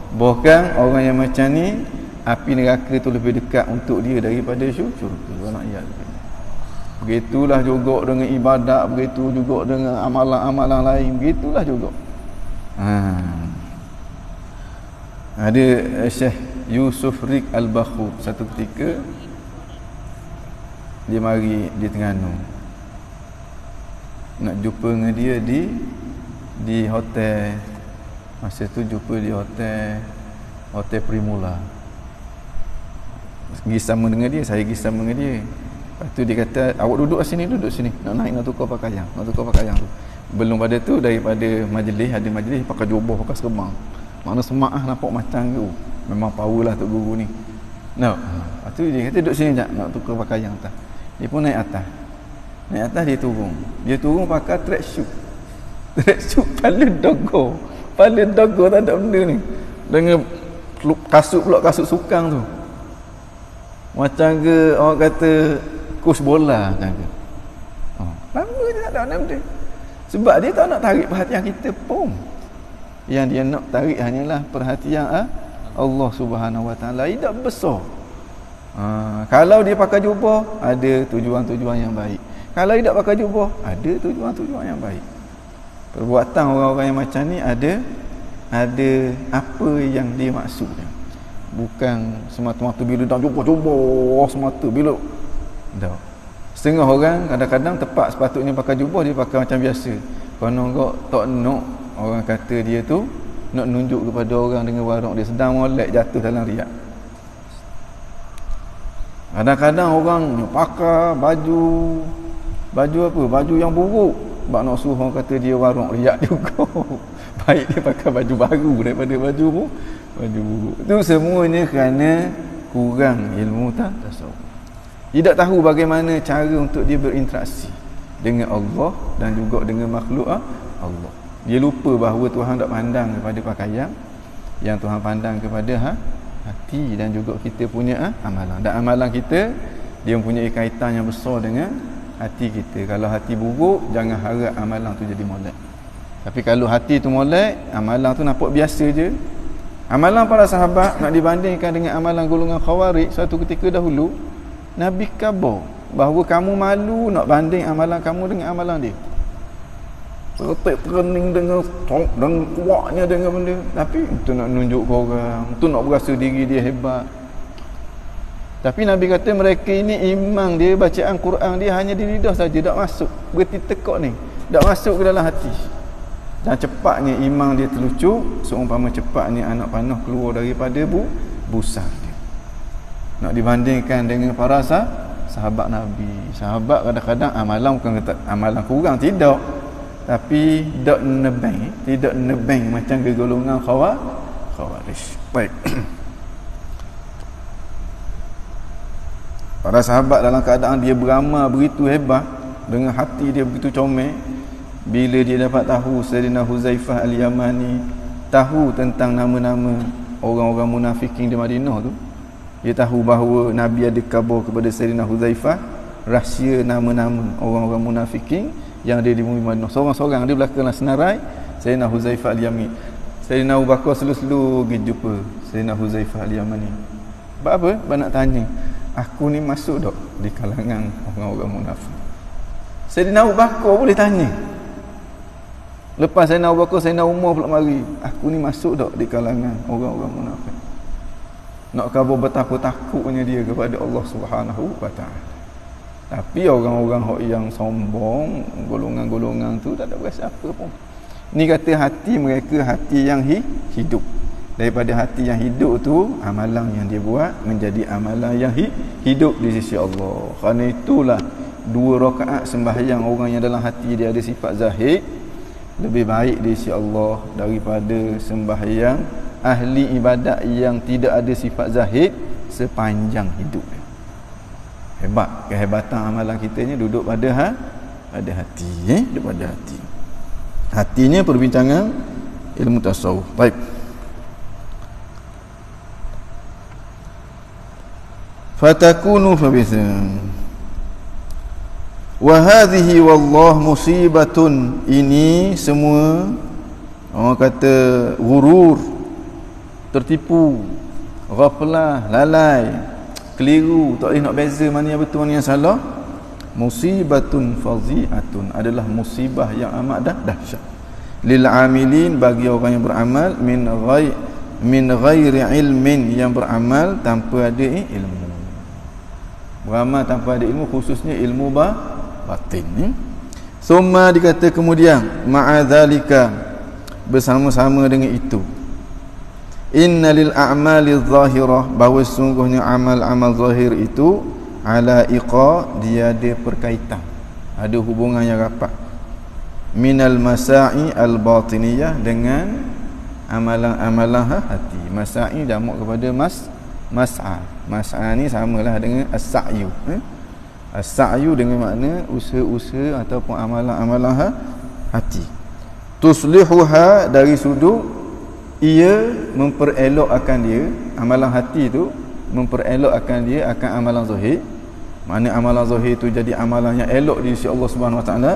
Bahkan orang yang macam ni, api neraka tu lebih dekat untuk dia daripada syurga. Nak ya. Begitulah juga dengan ibadat, begitu juga dengan amalan-amalan lain, begitulah juga. Ada Syekh Yusuf Rik Al-Bakhur, satu ketika dia mari di Terengganu, nak jumpa dengan dia di hotel. Masa tu jumpa di hotel Primula. Pergi sama dengan dia, saya pergi sama dengan dia. Lepas tu dia kata, awak duduk sini. Nak naik, nak tukar pakaian tu. Belum pada tu, daripada majlis, ada majlis pakai jubah, pakai seremang. Mana semaah nampak macam tu. Memang power lah Tok Guru ni. Lepas tu dia kata, duduk sini sekejap, nak tukar pakaian atas. Dia pun naik atas. Dia turun. Dia turun pakai tracksuit. Tracksuit kepala dogo tak ada benda ni. Dengan kasut pula, kasut sukang tu. Macam ke orang kata coach bola macam tu. Lama je tak ada benda. Sebab dia tak nak tarik perhatian kita pun. Yang dia nak tarik hanyalah perhatian Allah Subhanahu Wa Taala. Tidak besar. Kalau dia pakai jubah, ada tujuan-tujuan yang baik. Kalau tidak pakai jubah, ada tujuan-tujuan yang baik. Perbuatan orang-orang yang macam ni ada apa yang dia maksudnya. Bukan semata-mata bila dah jubah semata bila dah. Setengah orang kadang-kadang tepat sepatutnya pakai jubah, dia pakai macam biasa. Kerana kau tak nak orang kata dia tu nak nunjuk kepada orang dengan warung dia sedang molek, jatuh dalam riak. Kadang-kadang orang pakai baju apa? Baju yang buruk. Sebab nak suruh orang kata dia warung riak juga. Baik dia pakai baju baru daripada baju buruk. Itu semuanya kerana kurang ilmu tasawuf. Tidak tahu bagaimana cara untuk dia berinteraksi dengan Allah dan juga dengan makhluk Allah. Dia lupa bahawa Tuhan tak pandang kepada pakaian, yang Tuhan pandang kepada hati dan juga kita punya amalan. Dan amalan kita dia mempunyai kaitan yang besar dengan hati kita. Kalau hati buruk, jangan harap amalan tu jadi molek. Tapi kalau hati tu molek, amalan tu nampak biasa je. Amalan para sahabat nak dibandingkan dengan amalan golongan Khawarij suatu ketika dahulu, Nabi khabar bahawa kamu malu nak banding amalan kamu dengan amalan dia. Tertik training dengan kuatnya dengan benda, tapi itu nak nunjuk ke orang, itu nak berasa diri dia hebat. Tapi Nabi kata mereka ini iman dia, bacaan Quran dia hanya di lidah saja, tak masuk berarti tekok ni, tak masuk ke dalam hati. Dan cepatnya iman dia terlucuk seumpama cepatnya anak panah keluar daripada busa dia. Nak dibandingkan dengan para sahabat Nabi. Sahabat kadang-kadang amalan bukan kata amalan kurang, tidak, tapi tidak nebeng macam golongan Khawarij. Baik. Para sahabat dalam keadaan dia beramal begitu hebat, dengan hati dia begitu comel, bila dia dapat tahu Sayyidina Huzaifah Al-Yamani tahu tentang nama-nama orang-orang munafikin di Madinah tu, dia tahu bahawa Nabi ada khabar kepada Sayyidina Huzaifah rahsia nama-nama orang-orang munafikin yang ada di bumi Madinah. Seorang-seorang dia belakanglah senarai Sayyidina Huzaifah Al-Yamani. Sayyidina Abu Bakar selu-selu pergi jumpa Sayyidina Huzaifah Al-Yamani. Sebab apa? Sebab nak tanya, aku ni masuk tak di kalangan orang-orang munafik? Sayyidina Abu Bakar boleh tanya. Lepas Sayyidina Abu Bakar, Sayyidina Umar pula mari, aku ni masuk tak di kalangan orang-orang munafik? Nak khabar betapa takutnya dia kepada Allah Subhanahu Wa Taala. Tapi orang-orang yang sombong, golongan-golongan tu tak ada berasa apa pun. Ni kata hati mereka hati yang hidup. Daripada hati yang hidup tu, amalan yang dia buat menjadi amalan yang hidup di sisi Allah. Kerana itulah 2 rakaat sembahyang orang yang dalam hati dia ada sifat zahid lebih baik di sisi Allah daripada sembahyang ahli ibadat yang tidak ada sifat zahid sepanjang hidup dia. Hebat, kehebatan amalan kita ni duduk pada pada hati, daripada hati. Hatinya perbincangan ilmu tasawuf. Baik. Fatakunu fabitha. Wa hadhihi wallah musibatun. Ini semua orang kata ghurur, tertipu, ghaflah, lalai, keliru, tak boleh nak beza mana yang betul mana yang salah. Musibatun fazi'atun, adalah musibah yang amat dahsyat. Lil amilin, bagi orang yang beramal, min ghairi ilmin, yang beramal tanpa ada ilmu. Beramal tanpa ada ilmu, khususnya ilmu batin. Summa dikata kemudian, ma'adzalika, bersama-sama dengan itu, innalil a'mali zahirah, bahawa sungguhnya amal-amal zahir itu ala iqa, dia ada perkaitan, ada hubungan yang rapat, minal masa'i al batiniyah, dengan amalan-amalan hati. Masa'i jamak kepada mas'a. Mas'a ni samalah dengan as-sa'yu. As-sa'yu dengan makna usaha-usaha ataupun amalan-amalan hati. Tuslihuha, dari sudut ia memperelokkan dia, amalan hati tu memperelokkan dia akan amalan zahir. Mana amalan zahir tu jadi amalan yang elok di sisi Allah Subhanahu Wa Taala.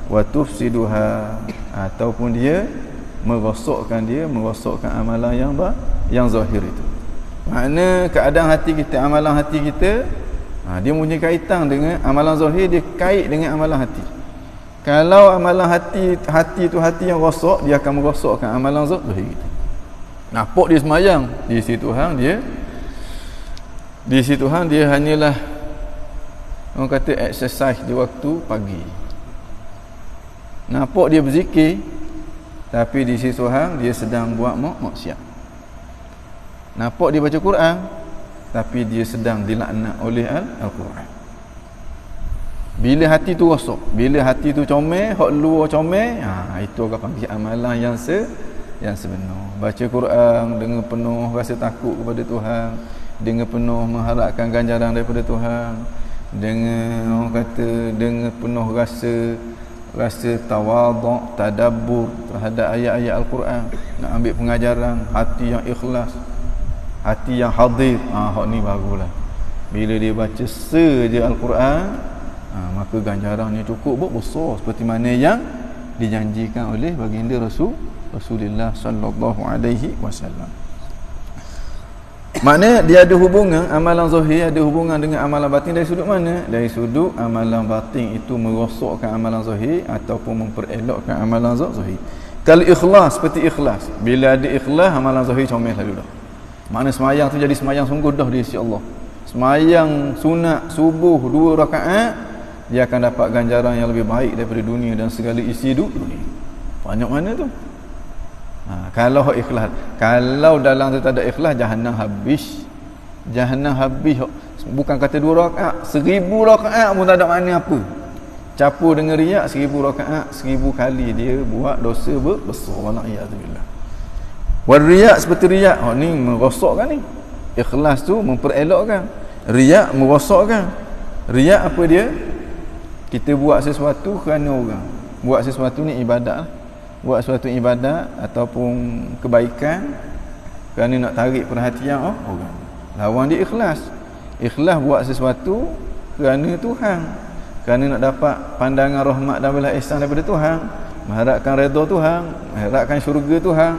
Wa tufsiduha, ataupun dia merosakkan amalan yang zahir itu. Makna keadaan hati kita, amalan hati kita, dia mempunyai kaitan dengan amalan zahir, dia kait dengan amalan hati. Kalau amalan hati tu hati yang rosak, dia akan merosakkan amalan zahir kita. Nampak dia semayang, di situ hang dia hanyalah orang kata exercise di waktu pagi. Nampak dia berzikir, tapi di situ hang dia sedang buat maksiat. Nampak dia baca Quran, tapi dia sedang dilaknat oleh Al-Quran. Bila hati tu rosak, bila hati tu comel, hak luar comel, itu orang panggil amalan yang sebenar. Baca Quran dengan penuh rasa takut kepada Tuhan, dengan penuh mengharapkan ganjaran daripada Tuhan, dengan orang kata dengan penuh rasa tawaduk, tadabbur terhadap ayat-ayat Al-Quran, nak ambil pengajaran, hati yang ikhlas, hati yang hadir. Hak ni barulah bila dia baca saja Al-Quran, maka ganjarannya cukup besar seperti mana yang dijanjikan oleh baginda Rasulullah sallallahu alaihi wasallam. Makna dia ada hubungan, amalan zahir ada hubungan dengan amalan batin dari sudut mana? Dari sudut amalan batin itu merosakkan amalan zahir ataupun memperelokkan amalan zahir. Kalau ikhlas, seperti ikhlas, bila ada ikhlas, amalan zahir comel lalu dah. Makna semayang tu jadi semayang sungguh dah di sisi Allah. Semayang sunat subuh 2 rakaat, dia akan dapat ganjaran yang lebih baik daripada dunia dan segala isi dunia. Banyak mana tu? Kalau ikhlas, kalau dalam tu tak ada ikhlas, Jahannam habis. Bukan kata 2 rakaat, 1000 rakaat pun tak ada makna apa. Campur dengan riak, 1000 rakaat, 1000 kali dia buat dosa besar. Wala'iyadzubillah. Wal riak, seperti riak, ni merosakkan ni. Ikhlas tu memperelokkan, riak merosakkan. Riak apa dia? Kita buat sesuatu kerana orang. Buat sesuatu ni ibadat lah. Buat suatu ibadat ataupun kebaikan kerana nak tarik perhatian orang. Lawan dia ikhlas. Ikhlas buat sesuatu kerana Tuhan, kerana nak dapat pandangan rahmat dan belas ihsan daripada Tuhan, mengharapkan redha Tuhan, mengharapkan syurga Tuhan,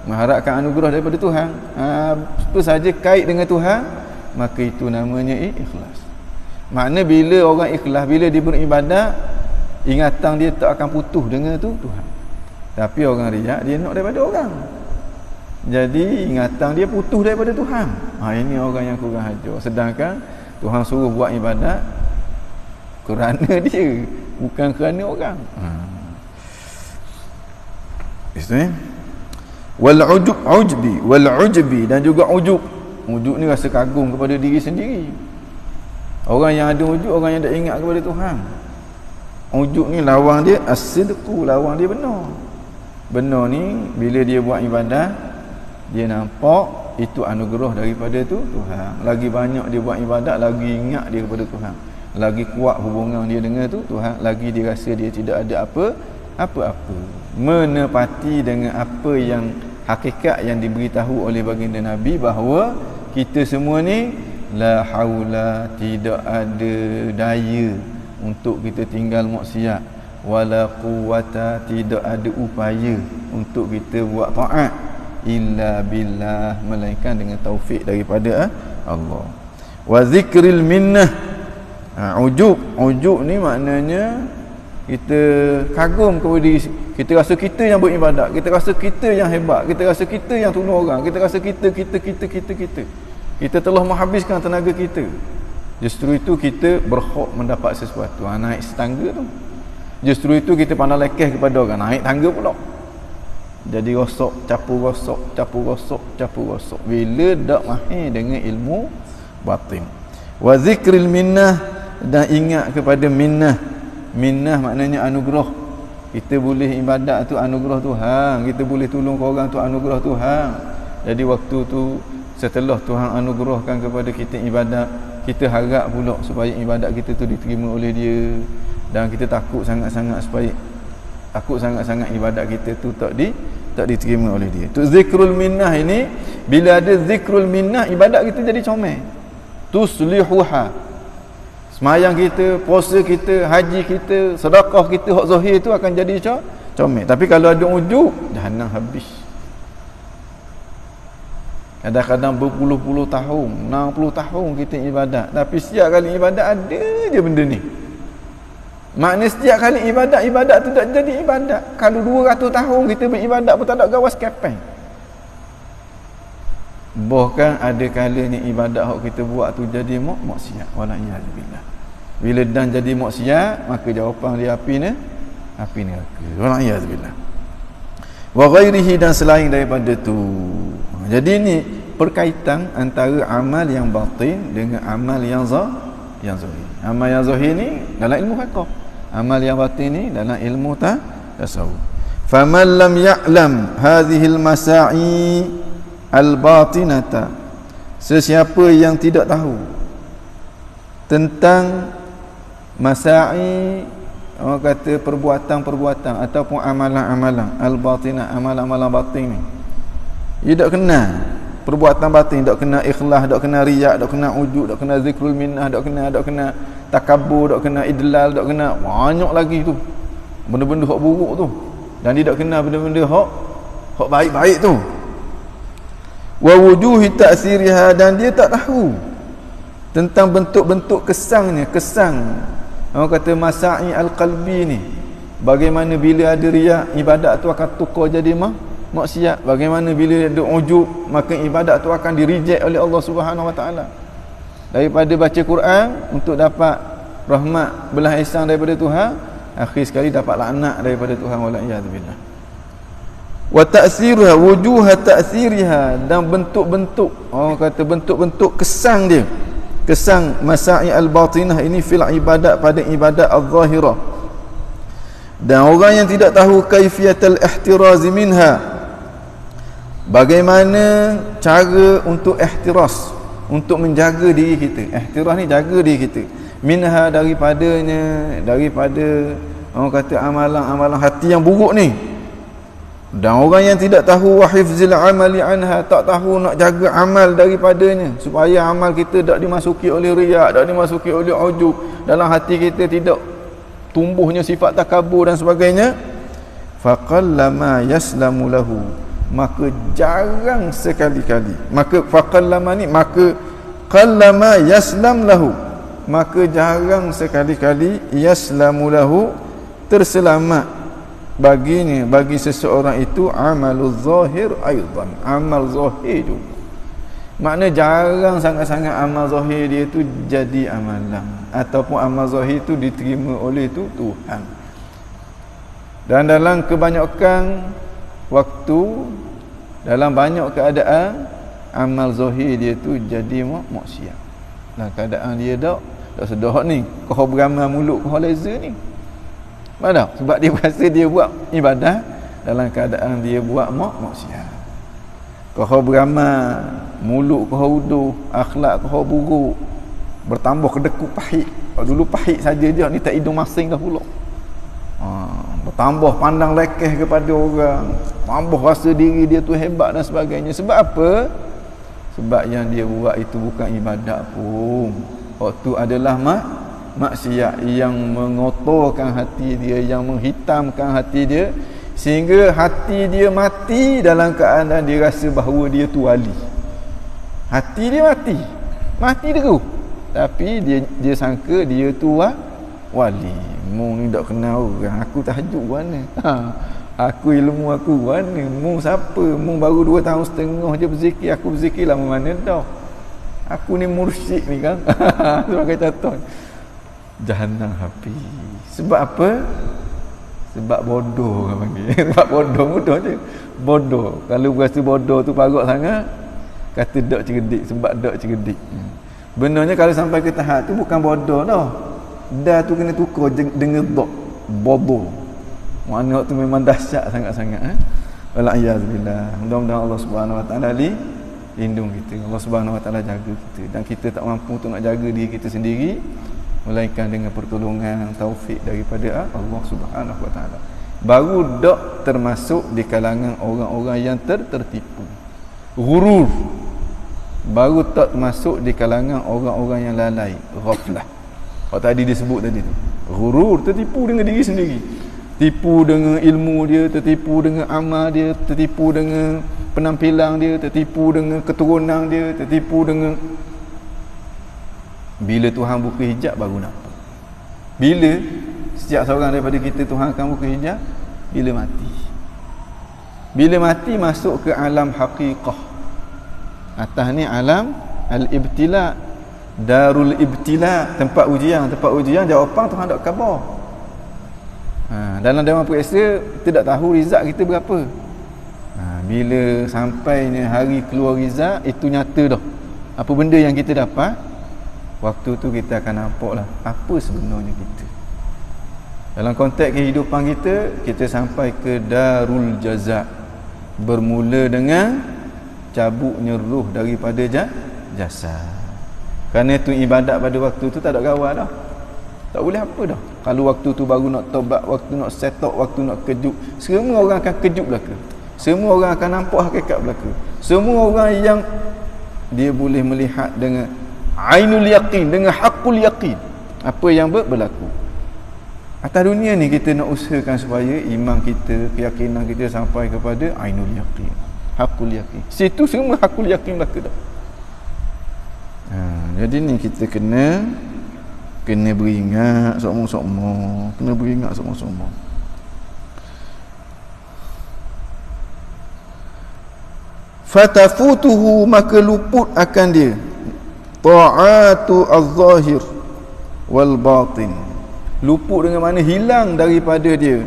mengharapkan anugerah daripada Tuhan. Apa saja kait dengan Tuhan, maka itu namanya ikhlas. Makna bila orang ikhlas, bila dia beribadat, ingatan dia tak akan putus dengan Tuhan. Tapi orang riak, dia nak daripada orang, jadi ingatan dia putus daripada Tuhan. Ini orang yang kurang ajar. Sedangkan Tuhan suruh buat ibadat kerana dia, bukan kerana orang. Itu wal ujbi, dan juga ujub. Ujub ni rasa kagum kepada diri sendiri. Orang yang ada ujub, orang yang tak ingat kepada Tuhan. Ujub ni lawan dia as-sidqu, lawan dia benar. Benar ni bila dia buat ibadat, dia nampak itu anugerah daripada Tuhan. Lagi banyak dia buat ibadat, lagi ingat dia kepada Tuhan. lagi kuat hubungan dia dengan tu Tuhan, lagi dia rasa dia tidak ada apa-apa menepati dengan apa yang hakikat yang diberitahu oleh baginda Nabi, bahawa kita semua ni la haula, tidak ada daya untuk kita tinggal maksiat, wala quwwata, tidak ada upaya untuk kita buat taat, illa billah, melainkan dengan taufik daripada Allah. Wa zikril minnah, ujub ni maknanya kita kagum kepada diri, kita rasa kita yang beribadat, kita rasa kita yang hebat, kita rasa kita yang tolong orang, kita rasa kita telah menghabiskan tenaga kita. Justru itu kita berhak mendapat sesuatu. Naik setangga tu. Justru itu kita pandai lekeh kepada orang, naik tangga pula. Jadi rosok, capu rosok. Bila dak mahir dengan ilmu batin. Wa zikril minnah, dan ingat kepada minnah. Minnah maknanya anugerah. Kita boleh ibadat tu anugerah Tuhan, kita boleh tolong orang tu anugerah Tuhan. Jadi waktu tu setelah Tuhan anugerahkan kepada kita ibadat, kita harap pula supaya ibadat kita tu diterima oleh dia, dan kita takut sangat-sangat ibadat kita tu tak diterima oleh dia. Tu zikrul minnah ini, bila ada zikrul minnah, ibadat kita jadi comel. Tuslihuha, semayang kita, puasa kita, haji kita, sedekah kita, hak zahir tu akan jadi comel. Tapi kalau ada ujub, jahanam habis. Kadang-kadang berpuluh-puluh tahun, 60 tahun kita ibadat, tapi setiap kali ibadat ada je benda ni. Maknanya setiap kali ibadat tu tak jadi ibadat. Kalau 200 tahun kita beribadat pun tak ada gawas kepeng. Bahkan ada kalanya ibadat yang kita buat tu jadi maksiat. Wala'iyadzubillah. Bila dan jadi maksiat, maka jawapan dia api neraka. Wala'iyadzubillah. Wa ghairihi, dan selain daripada tu. Jadi ni perkaitan antara amal yang batin dengan amal yang zahir. Amal yang zahir ni dalam ilmu fiqh. Amal yang batin ni dalam ilmu tasawuf. Faman lam ya'lam hadhihi al-masa'i al-batinata, sesiapa yang tidak tahu tentang masa'i, orang kata perbuatan-perbuatan ataupun amalan-amalan al-batinah, amalan-amalan batin ni, dia tak kenal perbuatan batin, tak kena ikhlas, tak kena riak, tak kena ujub, tak kena zikrul minnah, tak kena takabur, tak kena idlal, tak kena banyak lagi tu benda-benda hak buruk tu, dan dia tak kena benda-benda hak baik-baik tu. Wa wujuhi ta'siriha, dan dia tak tahu tentang bentuk-bentuk kesan orang kata masa'i al-qalbi ni, bagaimana bila ada riak, ibadat tu akan tukar jadi maksiat. Bagaimana bila ada ujub, maka ibadat tu akan di-reject oleh Allah Subhanahu Wa Taala. Daripada baca Quran untuk dapat rahmat belah ihsan daripada Tuhan, akhir sekali dapat laknat daripada Tuhan. Wala'iyadzubillah. Wa ta'siruha, wujuha ta'siriha, dan bentuk-bentuk, orang kata bentuk-bentuk kesan dia, kesan masa'i al-batinah ini fil ibadat, pada ibadat al-zahirah. Dan orang yang tidak tahu kaifiyatul ihtiraz minha, bagaimana cara untuk ihtiraz, untuk menjaga diri kita. Ihtiraz ni jaga diri kita. Minha, daripada orang kata amalan-amalan hati yang buruk ni. Dan orang yang tidak tahu wahifzil amali anha, tak tahu nak jaga amal daripadanya, supaya amal kita tak dimasuki oleh riak, tak dimasuki oleh ujub, dalam hati kita tidak tumbuhnya sifat takabur dan sebagainya. Faqallama yaslamu lahu, maka jarang sekali-kali, maka faqallama ni, maka qallama yaslam lahu, maka jarang sekali-kali yaslamu lahu, terselamat baginya, bagi seseorang itu, amalul zahir aidan, amal zahir juga. Makna jarang sangat-sangat amal zahir dia tu jadi amalan, ataupun amal zahir tu diterima oleh tu Tuhan. Dan dalam kebanyakan waktu, dalam banyak keadaan, amal zahir dia tu jadi maksiat. Dalam keadaan dia tak sedar ni, kau beramal mulut kau leza ni. Mana? Sebab dia rasa dia buat ibadah, dalam keadaan dia buat maksiat. Kau beramal, mulut kau uduh, akhlak kau buruk, bertambah kedekut pahit. dulu pahit saja je, ni tak hidung masing dah pula. Bertambah pandang lekeh kepada orang, tambah rasa diri dia tu hebat dan sebagainya. Sebab apa? Sebab yang dia buat itu bukan ibadat pun. Waktu adalah maksiat yang mengotorkan hati dia, yang menghitamkan hati dia, sehingga hati dia mati dalam keadaan dia rasa bahawa dia tu wali. Hati dia mati terus, tapi dia sangka dia tu wali. Mung ni tak kenal orang, aku tahajud mana, aku ilmu aku mana, mung siapa, mung baru 2 tahun setengah je berzikir, aku berzikir lama mana dah, aku ni mursyid ni kan. Sebagai contoh, jahannam habis. Sebab apa? Sebab bodoh orang panggil. Sebab bodoh, mudah je bodoh. Kalau berasa bodoh tu parut sangat, kata dak cerdik. Sebab dak cerdik, benarnya kalau sampai ke tahap tu bukan bodoh dah, dah tu kena tukar dengan dak, bodoh. Makna tu memang dahsyat sangat-sangat. Wala'iyazbillah. Mudah-mudahan Allah Subhanahu Wa Taala lindung kita, Allah Subhanahu Wa Taala jaga kita, dan kita tak mampu untuk nak jaga diri kita sendiri melainkan dengan pertolongan taufik daripada Allah Subhanahu Wa Taala. Baru dak termasuk di kalangan orang-orang yang tertipu, ghurur. Baru tak masuk di kalangan orang-orang yang lalai, ghaflah. Kalau tadi disebut tadi tu, ghurur, tertipu dengan diri sendiri, tipu dengan ilmu dia, tertipu dengan amal dia, tertipu dengan penampilan dia, tertipu dengan keturunan dia, tertipu dengan bila Tuhan buka hijab baru nampak. Bila setiap seorang daripada kita Tuhan akan buka hijab? Bila mati. Bila mati masuk ke alam haqiqah. Atas ni alam al-ibtila, darul ibtila, tempat ujian jawapan Tuhan tak khabar. Dalam dewan periksa tidak tahu rizak kita berapa. Bila sampainya hari keluar rizak, itu nyata dah apa benda yang kita dapat. Waktu tu kita akan nampaklah apa sebenarnya kita. Dalam konteks kehidupan kita sampai ke darul jaza, bermula dengan cabutnya ruh daripada jasad. Kerana itu ibadat pada waktu tu tak ada gawat dah, tak boleh apa dah. Kalau waktu tu baru nak taubat, waktu nak set up, waktu nak kejut, semua orang akan kejut belaka, semua orang akan nampak hakikat belaka. Semua orang yang dia boleh melihat dengan ainul yaqin, dengan haqqul yaqin, apa yang berlaku atas dunia ni. Kita nak usahakan supaya iman kita, keyakinan kita sampai kepada ainul yaqin, haqqul yaqin. Situ semua haqqul yaqin belaka dah. Jadi ni kita kena beringat sokmo-sokmo, kena beringat sokmo-sokmo. Fatafutuhu, maka luput akan dia ta'atu az-zahir wal batin. Luput dengan mana? Hilang daripada dia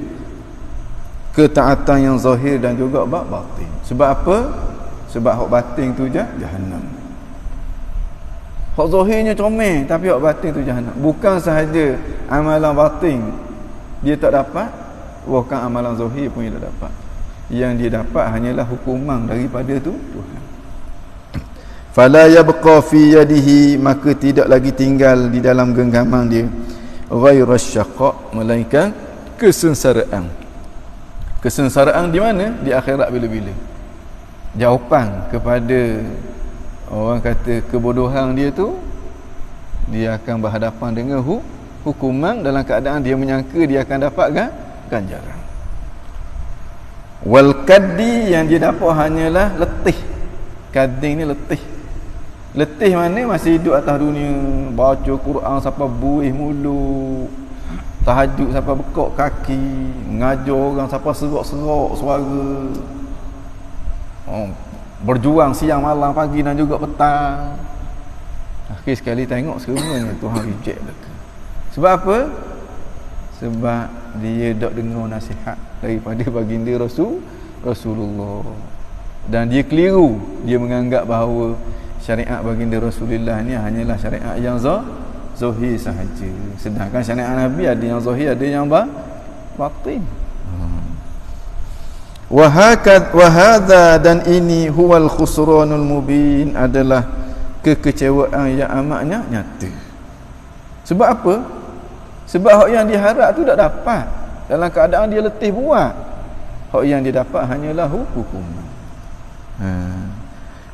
ketaatan yang zahir dan juga batin. Sebab apa? Sebab hak batin tu jahannam. Hak zahirnya comel, tapi hak batin tu jahannam. Bukan sahaja amalan batin dia tak dapat, bahkan amalan zahir pun dia tak dapat. Yang dia dapat hanyalah hukuman daripada tu Tuhan. Fala yabqa fi yadihi, maka tidak lagi tinggal di dalam genggaman dia ghairu syaqa, melainkan kesengsaraan. Kesengsaraan di mana? Di akhirat bila-bila. Jawapan kepada orang kata kebodohan dia tu, dia akan berhadapan dengan hukuman dalam keadaan dia menyangka dia akan dapat ganjaran. Wal kaddi, yang dia dapat hanyalah letih. Kading ni letih. Letih mana? Masih hidup atas dunia, baca Quran sampai buih mulut, tahajud sampai bekok kaki, mengajar orang sampai serak-serak suara, berjuang siang malam pagi dan juga petang. Akhir sekali tengok semuanya Tuhan reject belaka. Sebab apa? Sebab dia tak dengar nasihat daripada baginda Rasulullah, dan dia keliru. Dia menganggap bahawa syariat baginda Rasulullah ni hanyalah syariat yang zahir sahaja, sedangkan syariat Nabi ada yang zahir, ada yang batin. Wa hadza, dan ini huwal khusranul mubin, adalah kekecewaan yang amatnya nyata. Sebab apa? Sebab hak yang diharap tu tak dapat. Dalam keadaan dia letih buat. Hak yang dia dapat hanyalah hukuman.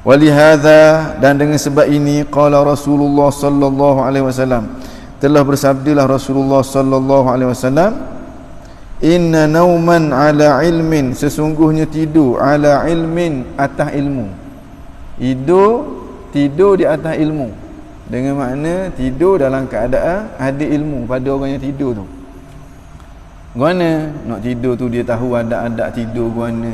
Walihadza, dan dengan sebab ini qala Rasulullah sallallahu alaihi wasallam, telah bersabdalah Rasulullah sallallahu alaihi wasallam, inna nauman ala ilmin, sesungguhnya tidur ala ilmin, atas ilmu. Tidur di atas ilmu, dengan makna tidur dalam keadaan ada ilmu pada orang yang tidur tu. Guana nak tidur tu dia tahu adab-adab tidur guana,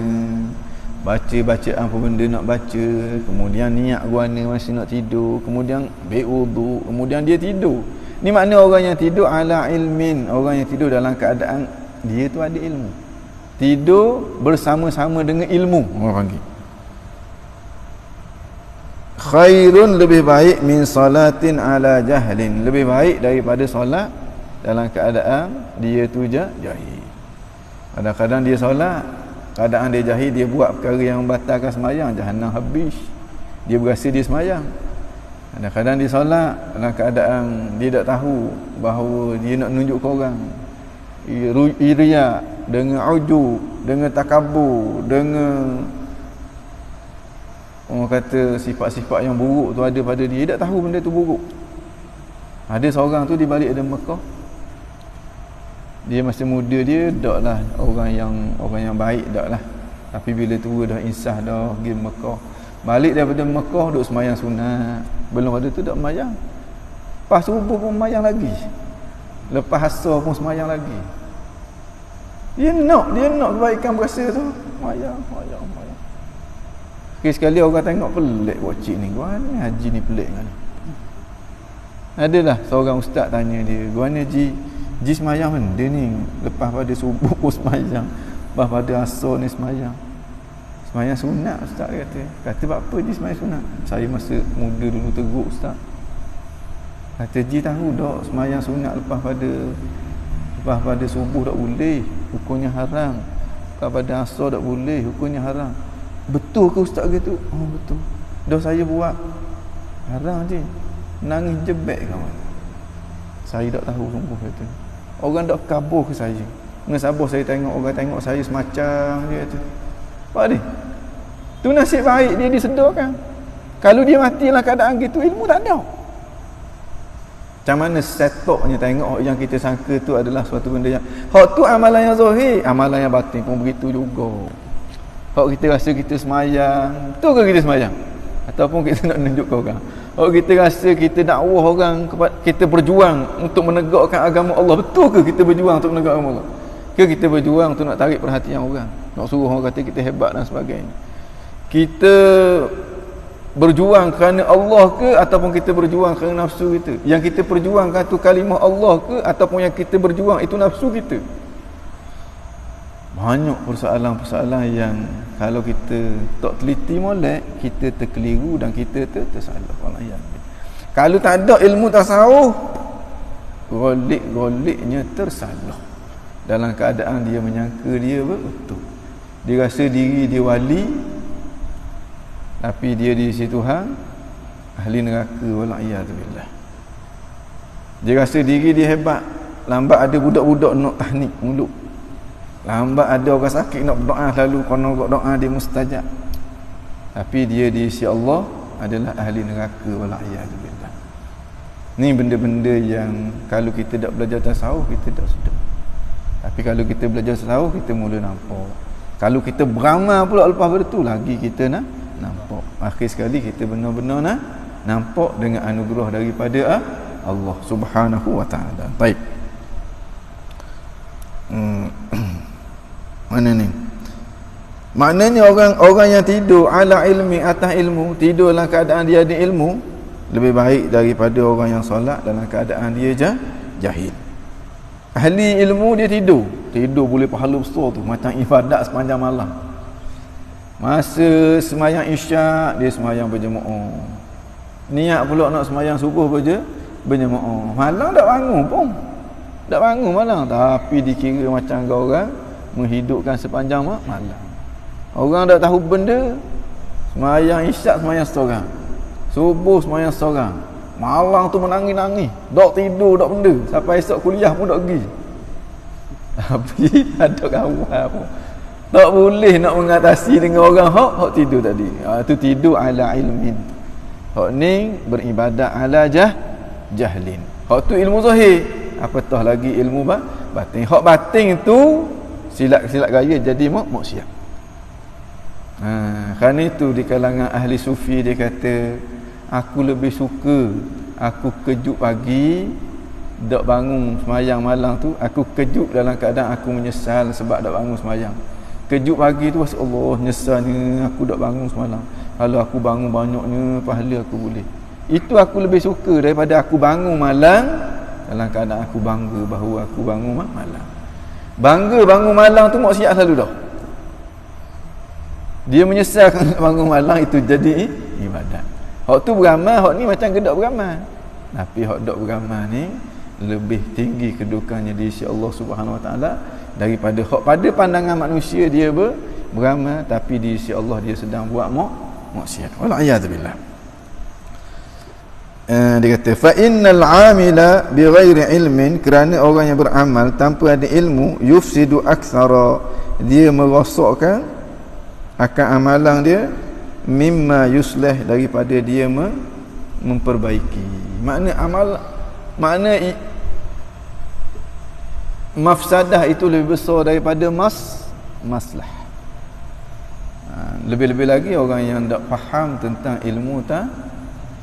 baca-bacaan apa benda nak baca, kemudian niat guana masa nak tidur, kemudian berwuduk, kemudian dia tidur. Ni makna orang yang tidur ala ilmin, orang yang tidur dalam keadaan dia tu ada ilmu. Tidur bersama-sama dengan ilmu, orang panggil. Khairun, lebih baik min salatin ala jahlin, lebih baik daripada solat dalam keadaan dia tu jahil. Kadang-kadang dia solat, keadaan dia jahil, dia buat perkara yang membatalkan sembahyang, jahanam habis. Dia berasa dia sembahyang. Kadang-kadang dia solat dalam keadaan dia tak tahu bahawa dia nak tunjuk ke orang. Iriya, dengan ujub, dengan takabur, dengan orang kata sifat-sifat yang buruk tu ada pada dia. Dia tak tahu benda tu buruk. Ada seorang tu di balik ada Mekah. Dia masa muda dia taklah orang yang baik taklah. Tapi bila tua dah insaf dah pergi Mekah. Balik daripada Mekah duk sembahyang sunat. Belum ada tu dak sembahyang. Lepas subuh pun sembahyang lagi. Lepas asar pun sembahyang lagi. Dia nak kebaikan berasa tu. Sembahyang. Sekali orang tengok pelik buat cik ni. Guana haji ni pelik kan. Adalah seorang ustaz tanya dia, guana ji sembahyang benda ni, lepas pada subuh pun sembahyang, lepas pada asar ni sembahyang sunat ustaz kata buat apa ji sembahyang sunat? Saya masa muda dulu teruk ustaz. Kata ji tahu tak sembahyang sunat lepas pada subuh tak boleh, hukumnya haram. Lepas pada asar tak boleh, hukumnya haram. Betul ke ustaz gitu? Oh betul. Dah saya buat. Haram je. Nangis jebek kawan. Saya tak tahu sungguh kata. Orang tak kabur ke saya. Dengan sabar saya tengok orang tengok saya semacam dia kata. Apa dia? Tu nasib baik dia disedorkan. Kalau dia mati dalam keadaan gitu, ilmu tak ada. Macam mana setoknya tengok yang kita sangka tu adalah suatu benda yang hak tu amalan yang zahir, amalan yang batin pun begitu juga. Kalau kita rasa kita semayang, betul ke kita semayang? Ataupun kita nak tunjuk ke orang? Kalau kita rasa kita dakwah orang, kita berjuang untuk menegakkan agama Allah, betul ke kita berjuang untuk menegakkan agama Allah? Ke kita berjuang untuk nak tarik perhatian orang? Nak suruh orang kata kita hebat dan sebagainya? Kita berjuang kerana Allah ke ataupun kita berjuang kerana nafsu kita? Yang kita perjuangkan tu kalimah Allah ke ataupun yang kita berjuang itu nafsu kita? Banyak persoalan-persoalan yang kalau kita tak teliti molek, kita terkeliru dan kita tersalah. Kalau tak ada ilmu tasawuf, golik-goliknya tersalah. Dalam keadaan dia menyangka dia betul. Dia rasa diri dia wali, tapi dia di sisi Tuhan ahli neraka, wala'iyadzubillah. Dia rasa diri dia hebat. Lambat ada budak-budak nak tahnik mulut. Lambat ada orang sakit nak berdoa, selalu konon doa dia mustajab. Tapi dia di sisi Allah adalah ahli neraka, wala'iyadzubillah. Ni benda-benda yang kalau kita tak belajar tasawuf kita tak sedar. Tapi kalau kita belajar tasawuf kita mula nampak. Kalau kita beramal pula lepas pada tu lagi kita nak nampak. Akhir sekali kita benar-benar nak nampak dengan anugerah daripada Allah Subhanahu wa taala. Baik. Mana ni? Maknanya orang yang tidur ala ilmi, atas ilmu, tidur dalam keadaan dia ada ilmu, lebih baik daripada orang yang solat dalam keadaan dia jahil. Ahli ilmu dia tidur boleh pahala besar tu, macam ibadat sepanjang malam. Masa semayang isyak dia semayang berjemaah. Niat pula nak semayang subuh berjemaah. Malam tak bangun pun. Tak bangun malam, tapi dikira macam orang menghidupkan sepanjang malam. Orang tak tahu benda, semayang isyak semayang seorang, subuh semayang seorang, Malang tu menangis-nangis, dok tidur, dok benda, sampai esok kuliah pun dok pergi. Tapi ada kawan pun tak boleh nak mengatasi dengan orang hak tidur tadi. Itu tidur ala ilmin. Hak ni beribadat ala jahlin. Hak tu ilmu zahir, apatah lagi ilmu batin. Hak batin tu silap gaya jadi maksiat. Kerana itu di kalangan ahli sufi dia kata, aku lebih suka aku kejut pagi tak bangun semayang malam tu, aku kejut dalam keadaan aku menyesal sebab tak bangun semayang. Kejut pagi tu Allah nyesalnya aku tak bangun semalam. Kalau aku bangun banyaknya pahala aku boleh. Itu aku lebih suka daripada aku bangun malam dalam keadaan aku bangga bahawa aku bangun malam. Bangga bangun malam tu maksiat selalu dah. Dia menyesalkan bangun malam itu jadi ibadat. Hak tu beramal, hak ni macam gedak beramal. Tapi hak dak beramal ni lebih tinggi kedudukannya di sisi Allah Subhanahu Wa Taala daripada hak pada pandangan manusia dia beramal, tapi di sisi Allah dia sedang buat maksiat. Wal a'yadu billah. Dia kata fa innal 'amila bighairi ilmin, kerana orang yang beramal tanpa ada ilmu, yufsidu aktsara, dia merosakkan akan amalan dia, mimma yuslih, daripada dia memperbaiki. Makna mafsadah itu lebih besar daripada maslah. Lebih-lebih lagi orang yang tak faham tentang ilmu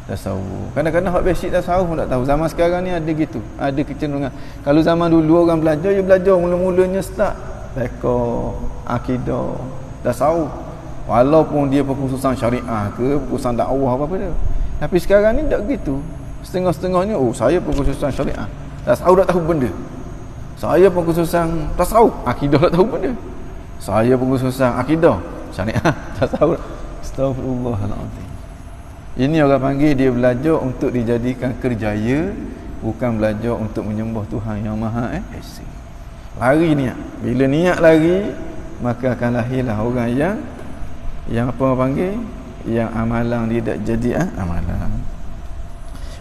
tasawuf. Kadang-kadang hak basic tasawuf pun tak tahu. Zaman sekarang ni ada gitu, ada kecenderungan. Kalau zaman dulu orang belajar, dia belajar mula-mulanya start fiqh, akidah, tasawuf. Walaupun dia perkhususan syariah ke, perkhususan dakwah apa-apa dia. Tapi sekarang ni tak gitu. Setengah-setengahnya, saya perkhususan syariah, tasawuf tak tahu benda. Saya perkhususan tasawuf, akidah tak tahu benda. Saya perkhususan akidah, syariah, tasawuf. Astaghfirullahaladzim. Ini orang panggil dia belajar untuk dijadikan kerjaya, bukan belajar untuk menyembah Tuhan yang Maha Esa. Lari niat. Bila niat lari, maka akan lahirlah orang yang apa orang panggil, yang amalan dia tak jadi amalan.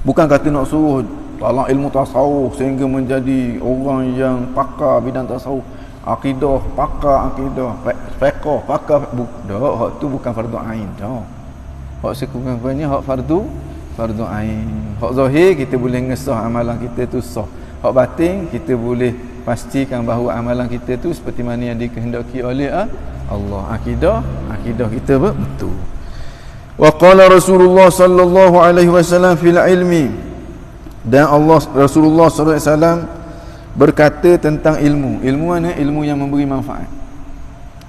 Bukan kata nak suruh dalam ilmu tasawuf sehingga menjadi orang yang pakar bidang tasawuf, akidah pakar akidah, fiqh pakar. Hak tu bukan fardu ain dah. Hak sekurang-kurangnya hak fardu ain. Hak zahir kita boleh ngesah amalan kita tu sah. Hak batin kita boleh pastikan bahawa amalan kita tu seperti mana yang dikehendaki oleh Allah. Akidah kita betul. Wa qala Rasulullah sallallahu alaihi wasallam fil ilmi, dan Rasulullah sallallahu alaihi wasallam berkata tentang ilmu. Ilmu mana? Ilmu yang memberi manfaat,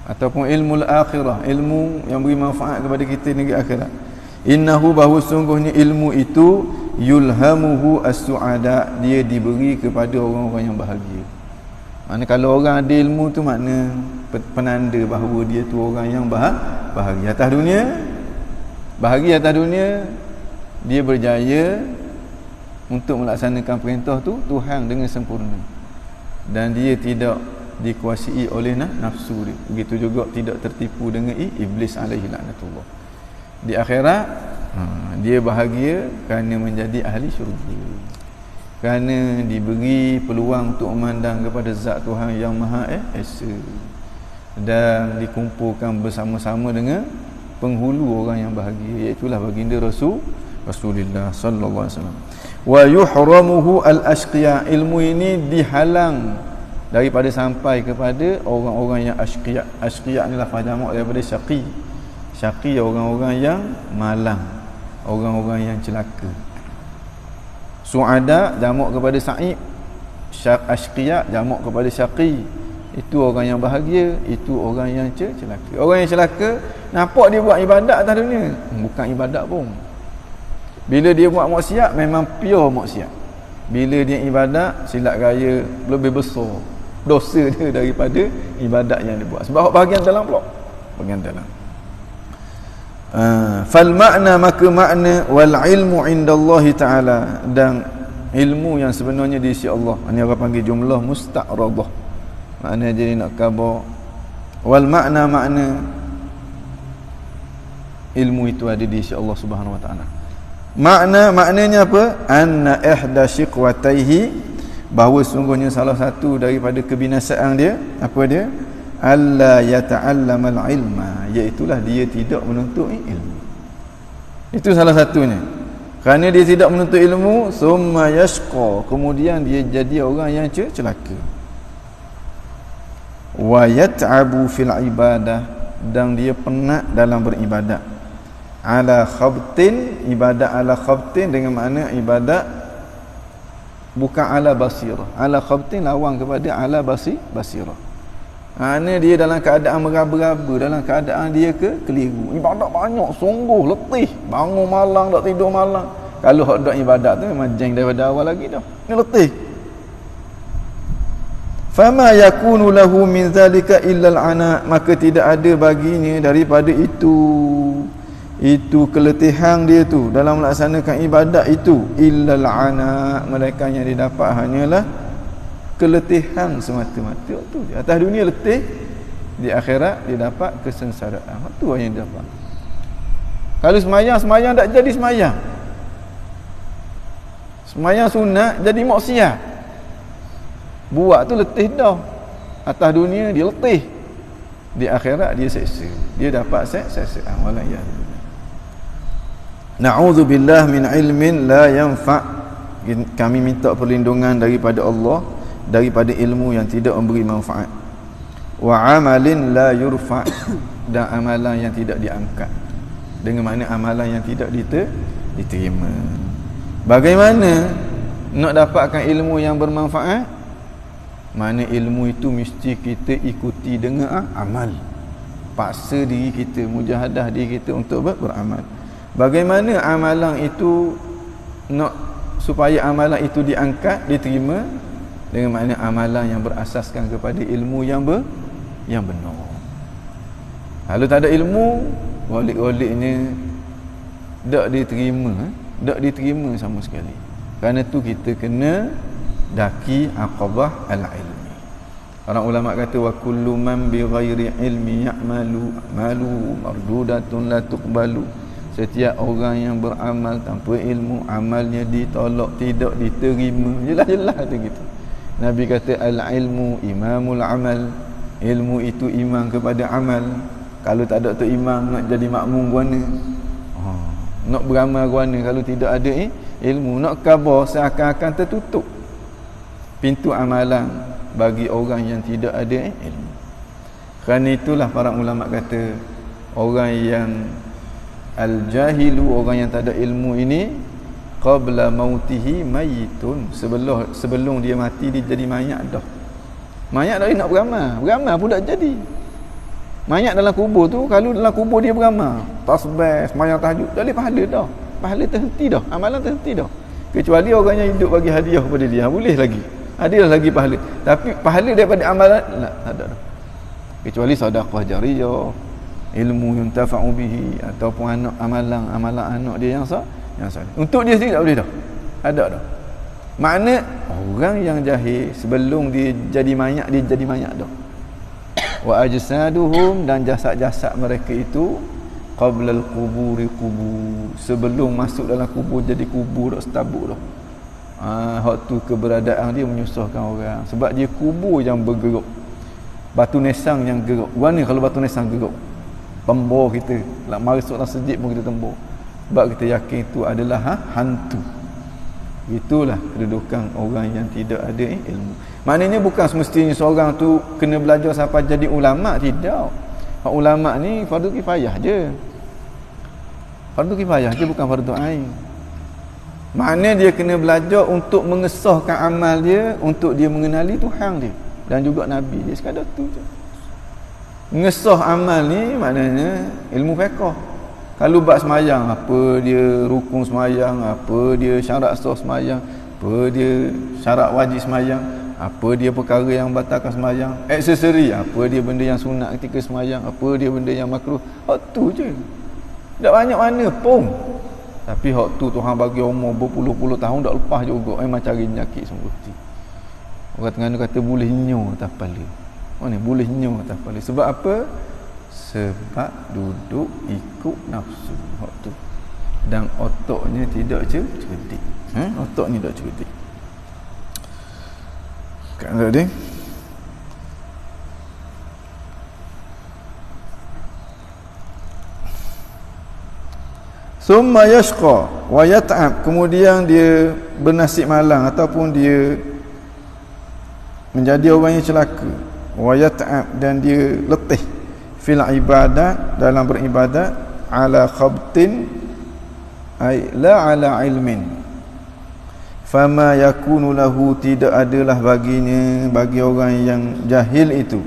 ataupun ilmu akhirah, ilmu yang beri manfaat kepada kita negeri akhirat. Innahu, bahawa sungguhnya ilmu itu, yulhamuhu as-su'ada, dia diberi kepada orang-orang yang bahagia. Maknanya kalau orang ada ilmu tu makna penanda bahawa dia tu orang yang bahagia atas dunia. Bahagia atas dunia, dia berjaya untuk melaksanakan perintah tu Tuhan dengan sempurna, dan dia tidak dikuasai oleh nafsu dia. Begitu juga tidak tertipu dengan iblis alaihi laknatullah. Di akhirat dia bahagia kerana menjadi ahli syurga, kerana diberi peluang untuk memandang kepada zat Tuhan yang Maha Esa, dan dikumpulkan bersama-sama dengan penghulu orang yang bahagia, iaitulah baginda Rasulullah sallallahu alaihi wasallam. Wa yuhramuhu al-ashqiya, ilmu ini dihalang daripada sampai kepada orang-orang yang ashqiya. Ashqiya ni lafaz jamak daripada syaqi. Syaqi orang-orang yang malang, orang-orang yang celaka. Suada jamak kepada sa'ib, ashqiya jamak kepada syaqi. Itu orang yang bahagia, itu orang yang celaka. Orang yang celaka nampak dia buat ibadat atas dunia, bukan ibadat pun. Bila dia buat maksiat memang pure maksiat. Bila dia ibadat, silap gaya lebih besar dosa dia daripada ibadat yang dia buat. Sebab bahagian dalam pula, bahagian dalam. Fal makna, maka makna, wal ilmu indallahi ta'ala, dan ilmu yang sebenarnya di sisi Allah. Ini orang panggil jumlah musta'radah. Makna jadi nak khabar. Wal makna ilmu itu ada di sisi Allah Subhanahu Wa Taala. Maknanya apa? Anna ihda shiqwataihi, bahawa sungguhnya salah satu daripada kebinasaan dia, apa dia? Alla yata'allamal ilma, iaitulah dia tidak menuntut ilmu. Itu salah satunya. Kerana dia tidak menuntut ilmu, summa yashqa, kemudian dia jadi orang yang celaka. Wa yat'abu fil ibadah, dan dia penat dalam beribadat. Ala khabtin, ibadat ala khabtin dengan makna ibadat bukan ala basirah. Ala khabtin lawan kepada ala basirah. Maknanya dia dalam keadaan meraba-raba, dalam keadaan dia keliru. Ibadat banyak, sungguh letih, bangun malam tak tidur malam. Kalau hak dak ibadat tu memang jeng daripada awal lagi dah. Ni letih. Fama yakunu lahu min zalika illa al-ana, maka tidak ada baginya daripada itu keletihan dia tu dalam melaksanakan ibadat itu, illa al-ana, mereka yang didapat hanyalah keletihan semata-mata tu. Di atas dunia letih, di akhirat dia dapat kesengsaraan. Itu yang dia dapat. Kalau semayang tak jadi semayang. Semayang sunat jadi maksiat. Buat tu letih dah. Atas dunia dia letih, di akhirat dia seksa. Dia dapat seksaan. Wallahi. Na'udzubillah min ilmin la yanfa'. Kami minta perlindungan daripada Allah daripada ilmu yang tidak memberi manfaat. Wa amalin la yurfa', dan amalan yang tidak diangkat. Dengan makna amalan yang tidak diterima. Bagaimana nak dapatkan ilmu yang bermanfaat? Mana ilmu itu mesti kita ikuti dengan amal. Paksa diri kita, mujahadah diri kita untuk beramal. Bagaimana amalan itu nak supaya amalan itu diangkat, diterima? Dengan makna amalan yang berasaskan kepada ilmu yang benar. Kalau tak ada ilmu, walik-waliknya tak diterima sama sekali. Kerana tu kita kena daki aqabah al-ilmi. Orang ulama kata wa kullu man bi ghairi ilmi ya'malu malu mardudatun la tuqbalu. Setiap orang yang beramal tanpa ilmu, amalnya ditolak, tidak diterima. Jelas-jelas tu gitu. Nabi kata al-ilmu imamul amal, ilmu itu imam kepada amal. Kalau tak ada tu imam, nak jadi makmum guana, nak beramal guana. Kalau tidak ada ilmu, nak khabar seakan-akan tertutup pintu amalan bagi orang yang tidak ada ilmu. Kerana itulah para ulama kata orang yang al-jahilu, orang yang tak ada ilmu ini, qabla mautihi mayitun, sebelum dia mati dia jadi mayat dah. Mayat dah nak beramal pun tak jadi. Mayat dalam kubur tu, kalau dalam kubur dia beramal, tasbih, sembahyang tahajud, tak boleh pahala dah. Pahala terhenti dah, amalan terhenti dah. Kecuali orang yang hidup bagi hadiah kepada dia, boleh lagi. Ada lagi pahala. Tapi pahala daripada amalan tak ada dah. Kecuali sedekah jariyah, ilmu yuntafa'u bihi, ataupun amalan anak dia yang saleh. Untuk dia sendiri tak boleh dah. Ada dah. Makna orang yang jahil sebelum dia jadi mayat, dia jadi mayat dah. Wa ajsaduhum, dan jasad-jasad mereka itu qabla al-quburi qubur, sebelum masuk dalam kubur jadi kubur dah, setabuk dah. Hak tu keberadaan dia menyusahkan orang, sebab dia kubur yang bergerak, batu nesang yang gerak. Mana kalau batu nesang gerak, tembur kita nak masuk dalam masjid pun kita tembur, sebab kita yakin itu adalah hantu. Itulah kedudukan orang yang tidak ada ilmu. Maknanya bukan semestinya seorang tu kena belajar sampai jadi ulama, tidak. Ulama ni fardu kifayah je. Fardu kifayah je, bukan fardu ain. Maknanya dia kena belajar untuk mengesahkan amal dia, untuk dia mengenali Tuhan dia dan juga Nabi dia, sekadar tu je. Mengesah amal ni maknanya ilmu fiqh. Kalau bab semayang, apa dia rukun semayang, apa dia syarat sah semayang, apa dia syarat wajib semayang, apa dia perkara yang batalkan semayang, aksesori, apa dia benda yang sunat ketika semayang, apa dia benda yang makruh. Hak tu je. Tak banyak mana pun. Tapi hak tu Tuhan bagi umur berpuluh-puluh tahun tak lepas juga. Memang cari penyakit semua. Orang Terengganu kata boleh nyo atas kepala. Mana boleh nyo atas kepala. Sebab apa? Sebab duduk ikut nafsu. Hak tu. dan otaknya tidak cerdik. Otaknya tidak cerdik. Kan tadi summa yashqa wa yat'ab, kemudian dia bernasib malang ataupun dia menjadi orang yang celaka, wa yat'ab, dan dia letih fil ibadat, dalam beribadat, ala khabtin ay la ala ilmin, fama yakunu lahu, tidak adalah baginya, bagi orang yang jahil itu,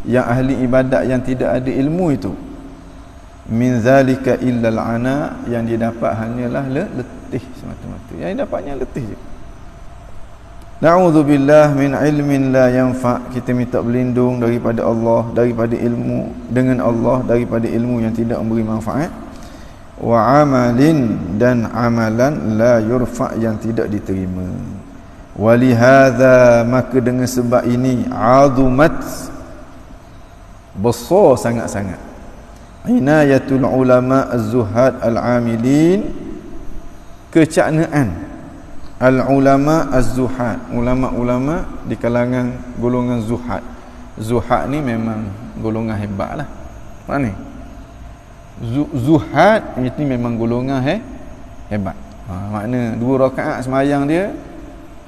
yang ahli ibadat yang tidak ada ilmu itu, min zalika illa al-ana, yang dia dapat hanyalah letih semata-mata, yang dia dapatnya letih je. Na'udzubillah min ilmin la yanfa', kita minta berlindung daripada Allah, daripada ilmu dengan Allah, daripada ilmu yang tidak memberi manfaat, wa amalin, dan amalan la yurfa', yang tidak diterima. Walihadza, maka dengan sebab ini, azumat, besar sangat-sangat, inayatul ulama az-zuhad al-amilin, kecaknaan al-ulama az-zuhad, ulama-ulama di kalangan golongan zuhad. Zuhad ni memang golongan hebat lah. Mana ni? Zuhad ini memang golongan hebat. Makna 2 rakaat sembahyang dia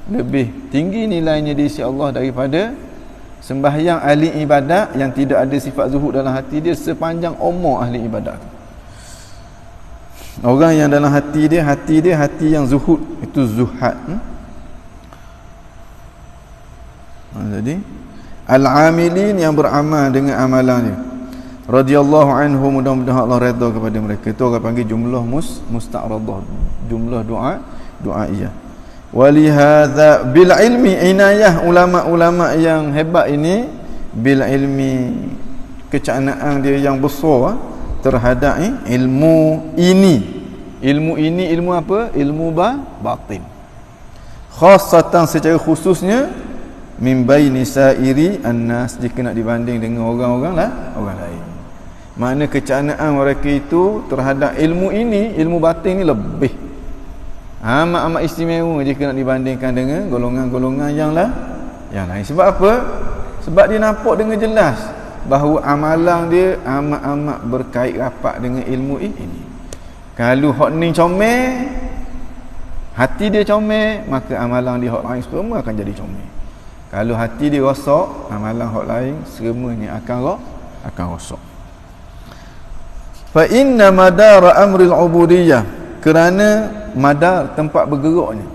lebih tinggi nilainya di sisi Allah daripada sembahyang ahli ibadat yang tidak ada sifat zuhud dalam hati dia sepanjang umur ahli ibadat. Orang yang dalam hati dia hati yang zuhud, itu zuhad. Jadi al-amilin, yang beramal dengan amalan dia, radhiyallahu anhu, mudah-mudahan Allah redha kepada mereka. Itu orang panggil jumlah musta'radah, jumlah doa iya. Walihadza bil ilmi inayah, ulama-ulama yang hebat ini bil ilmi, kecaknaan dia yang besar terhadap ilmu ini. Ilmu apa? Ilmu batin. Khassatan, secara khususnya, min baini sairi annas, jika nak dibanding dengan orang lain. Makna kecaknaan mereka itu terhadap ilmu ini, ilmu batin ni lebih amat istimewa jika nak dibandingkan dengan golongan-golongan yang lain. Sebab apa? Sebab dia nampak dengan jelas bahawa amalan dia amat-amat berkait rapat dengan ilmu ini. Kalau hak ni comel, hati dia comel, maka amalan dia hak lain semua akan jadi comel. Kalau hati dia rosak, amalan hak lain semuanya akan rosak. Fa inna madara amril ubudiyah, kerana madar, tempat bergeraknya,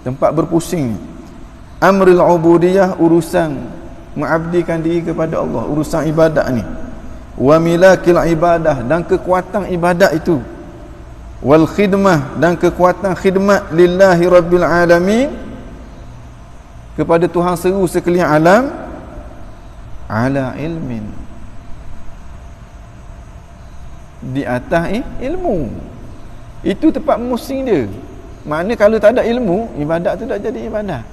tempat berpusingnya, amril ubudiyah, urusan mengabdikan diri kepada Allah, urusan ibadat ni, wa milakil ibadah, dan kekuatan ibadat itu, wal khidmah, dan kekuatan khidmat lillahi rabbil alamin, kepada Tuhan seru sekalian alam, ala ilmin, di atas ilmu. Itu tempat musing dia. Maknanya kalau tak ada ilmu, ibadat tu tak jadi ibadat.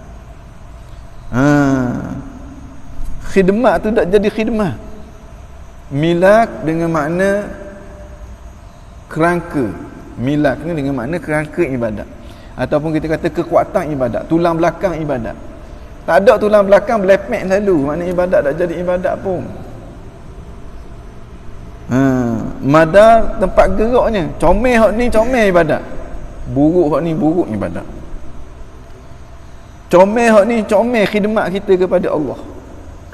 Khidmat tu tak jadi khidmat. Milak dengan makna kerangka. Milak ni dengan makna kerangka ibadat, ataupun kita kata kekuatan ibadat, tulang belakang ibadat. Tak ada tulang belakang, belepek selalu, makna ibadat tak jadi ibadat pun. Madar, tempat geraknya, comel hak ni comel ibadat, buruk hak ni buruk ibadat. Comel hak ni comel khidmat kita kepada Allah.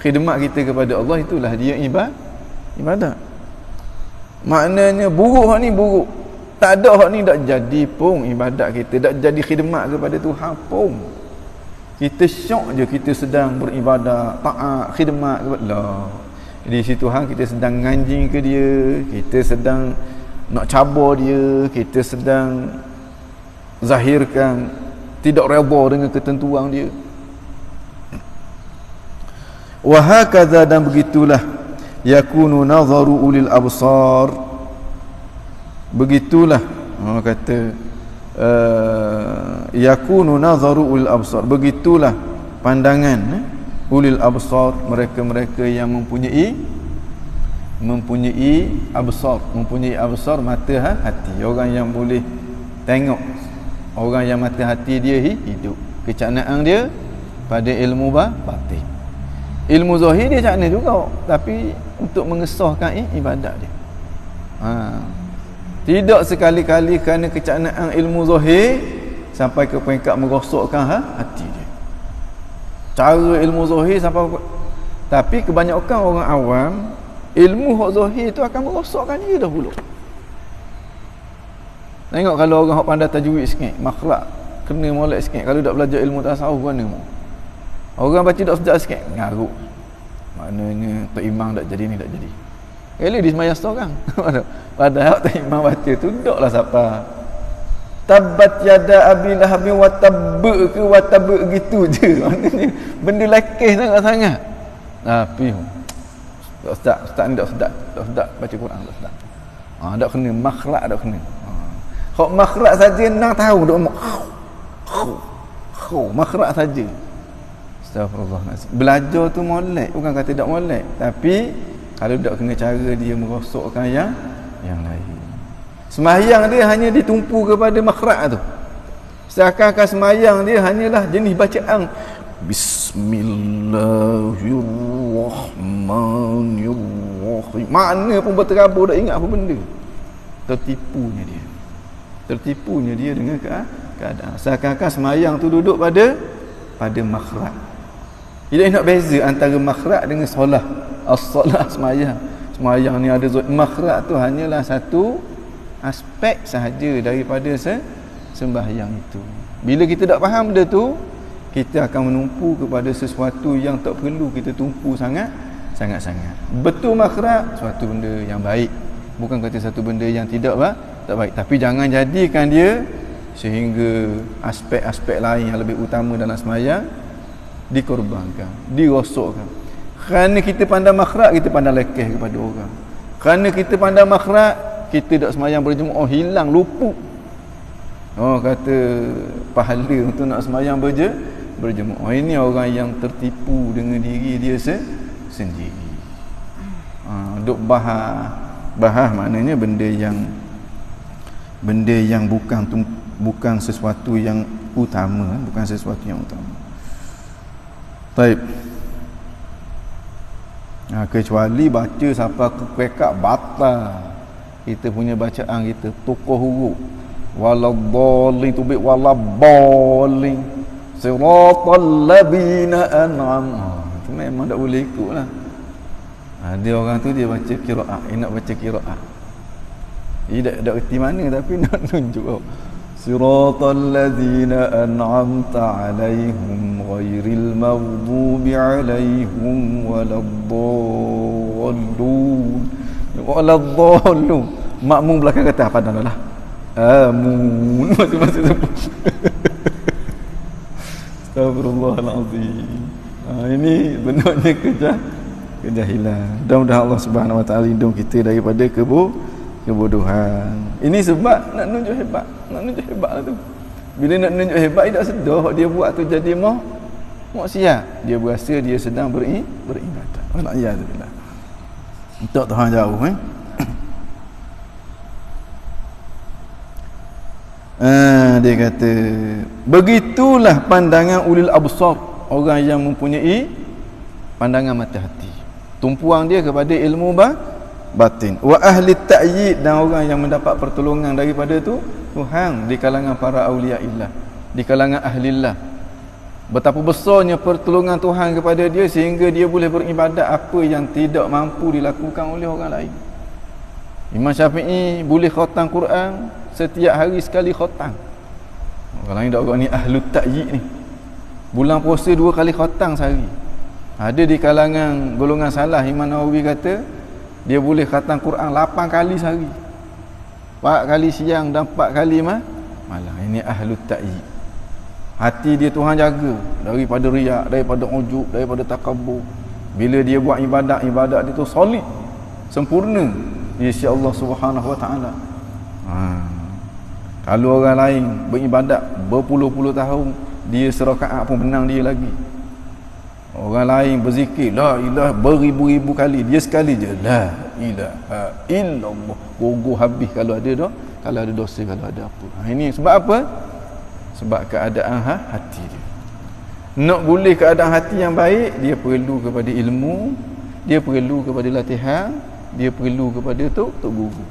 Khidmat kita kepada Allah, itulah dia ibadat. Maknanya buruk hak ni buruk, tak ada hak ni tak jadi pun ibadat kita, tak jadi khidmat kepada Tuhan pun. Kita syok je kita sedang beribadat, taat, khidmat kepada Allah. Di situ Tuhan, kita sedang nganjing ke dia, kita sedang nak cabar dia, kita sedang zahirkan tidak redha dengan ketentuan dia. Wa hakadha, dan begitulah, yakunu nazaru ulil absar, begitulah orang kata yakunu nazaru ulil absar, begitulah pandangan ulil absar, mereka-mereka yang mempunyai absar, mempunyai absar, mata hati, orang yang boleh Tengok orang yang mata hati dia hidup, kecanaan dia pada ilmu batin. Ilmu zahir dia macam mana juga, tapi untuk mengesahkan ibadat dia. Tidak sekali-kali kerana kecanaan ilmu zahir sampai ke peringkat merosakkan hati dia. Cara ilmu zahir sampai, tapi kebanyakan orang awam ilmu hak zahir tu akan merosakkan dia dahulu. Tengok kalau orang hak pandai tajwid sikit, makhraj kena molek sikit, kalau tak belajar ilmu tasawuf mana mau. Orang baca tak sedap sikit, ngaruk. Maknanya tak imam tak jadi ni tak jadi. Kali di sembahyang seorang. Padahal tak imam baca tu taklah siapa. Tabbat yada Abi Lahab wa tabb ke wa tabb gitu je. Maknanya benda lekeh sangat-sangat. Tapi ustaz ni tak sedap baca Quran tak sedap. Tak kena makhraj, tak kena. Hak makhraj saja nak tahu dak makhraj saja. Astagfirullahalazim. Belajar tu molek, bukan kata tak molek, tapi kalau tak kena cara dia merosakkan yang lain. Sembahyang dia hanya ditumpu kepada makhraj tu. Seakan-akan sembahyang dia hanyalah jenis bacaan Bismillahirrahmanirrahim. Mana pun berterabur tak ingat apa benda. Tertipunya dia dengan keadaan. Seakan-akan sembahyang tu duduk pada makhraj. Tidak nak beza antara makhraj dengan solat. As-solat sembahyang. Sembahyang ni ada makhraj tu hanyalah satu aspek sahaja daripada sembahyang itu. Bila kita tak faham benda tu, kita akan menumpu kepada sesuatu yang tak perlu kita tumpu sangat-sangat. Betul makhraj suatu benda yang baik, bukan kata satu benda yang tak baik, tapi jangan jadikan dia sehingga aspek-aspek lain yang lebih utama dalam sembahyang dikorbankan, dirosakkan. Kerana kita pandang makhraj, kita pandang lekeh kepada orang. Kerana kita pandang makhraj, kita tak sembahyang berjemaah, hilang, luput. Kata pahala untuk nak sembahyang berjemaah. Ini orang yang tertipu dengan diri dia sendiri. Duk bahas maknanya benda yang bukan sesuatu yang utama, bukan sesuatu yang utama. Baik. Kecuali baca sampai kekak batal, kita punya bacaan kita tokoh huruf waladhdallin tu walabolin siratal ladzina an'am. Itu memang tak boleh ikutlah. Ada orang tu dia baca qiraat, nak baca qiraat. Dia tak erti mana tapi nak tunjuk siratal ladzina an'amta 'alaihim ghairil maghdubi 'alaihim waladdallun. Makmum belakang kata apa dah. Amun masih sebut. Astagfirullahalazim. Ini benarnya kejahilan. Mudah-mudahan Allah Subhanahu Wa Taala lindung kita daripada kebodohan. Ini sebab nak nunjuk hebat lah tu. Bila nak nunjuk hebat, dia tak sedar dia buat tu jadi maksiat. Dia berasa dia sedang beribadat. Alhamdulillah. Untuk Tuhan jauh dia kata begitulah pandangan ulil absar, orang yang mempunyai pandangan mata hati. Tumpuan dia kepada ilmu batin. Wa ahli ta'yid, dan orang yang mendapat pertolongan daripada Tuhan di kalangan para awliyaillah, di kalangan ahlillah. Betapa besarnya pertolongan Tuhan kepada dia sehingga dia boleh beribadat apa yang tidak mampu dilakukan oleh orang lain. Imam Syafi'i boleh khatam Quran setiap hari sekali khatam. Orang lain tak buat ni ahlut ta'yid ni. Bulan puasa 2 kali khatam sehari. Ada di kalangan golongan salah, Imam Nawawi kata dia boleh khatam Quran 8 kali sehari. 4 kali siang dan 4 kali malam. Ini ahlut ta'yid. Hati dia Tuhan jaga daripada riak, daripada ujub, daripada takabur. Bila dia buat ibadat dia tu solid, sempurna di sisi Allah Subhanahu Wa Taala. Kalau orang lain beribadat berpuluh-puluh tahun, dia serakaat pun menang dia lagi. Orang lain berzikir la ilaha beribu-ribu kali, dia sekali je la ilaha illallah, gugur habis kalau ada kalau ada dosa, kalau ada apa. Ini sebab apa? Sebab keadaan hati dia. Nak boleh keadaan hati yang baik, dia perlu kepada ilmu, dia perlu kepada latihan, dia perlu kepada tok guru.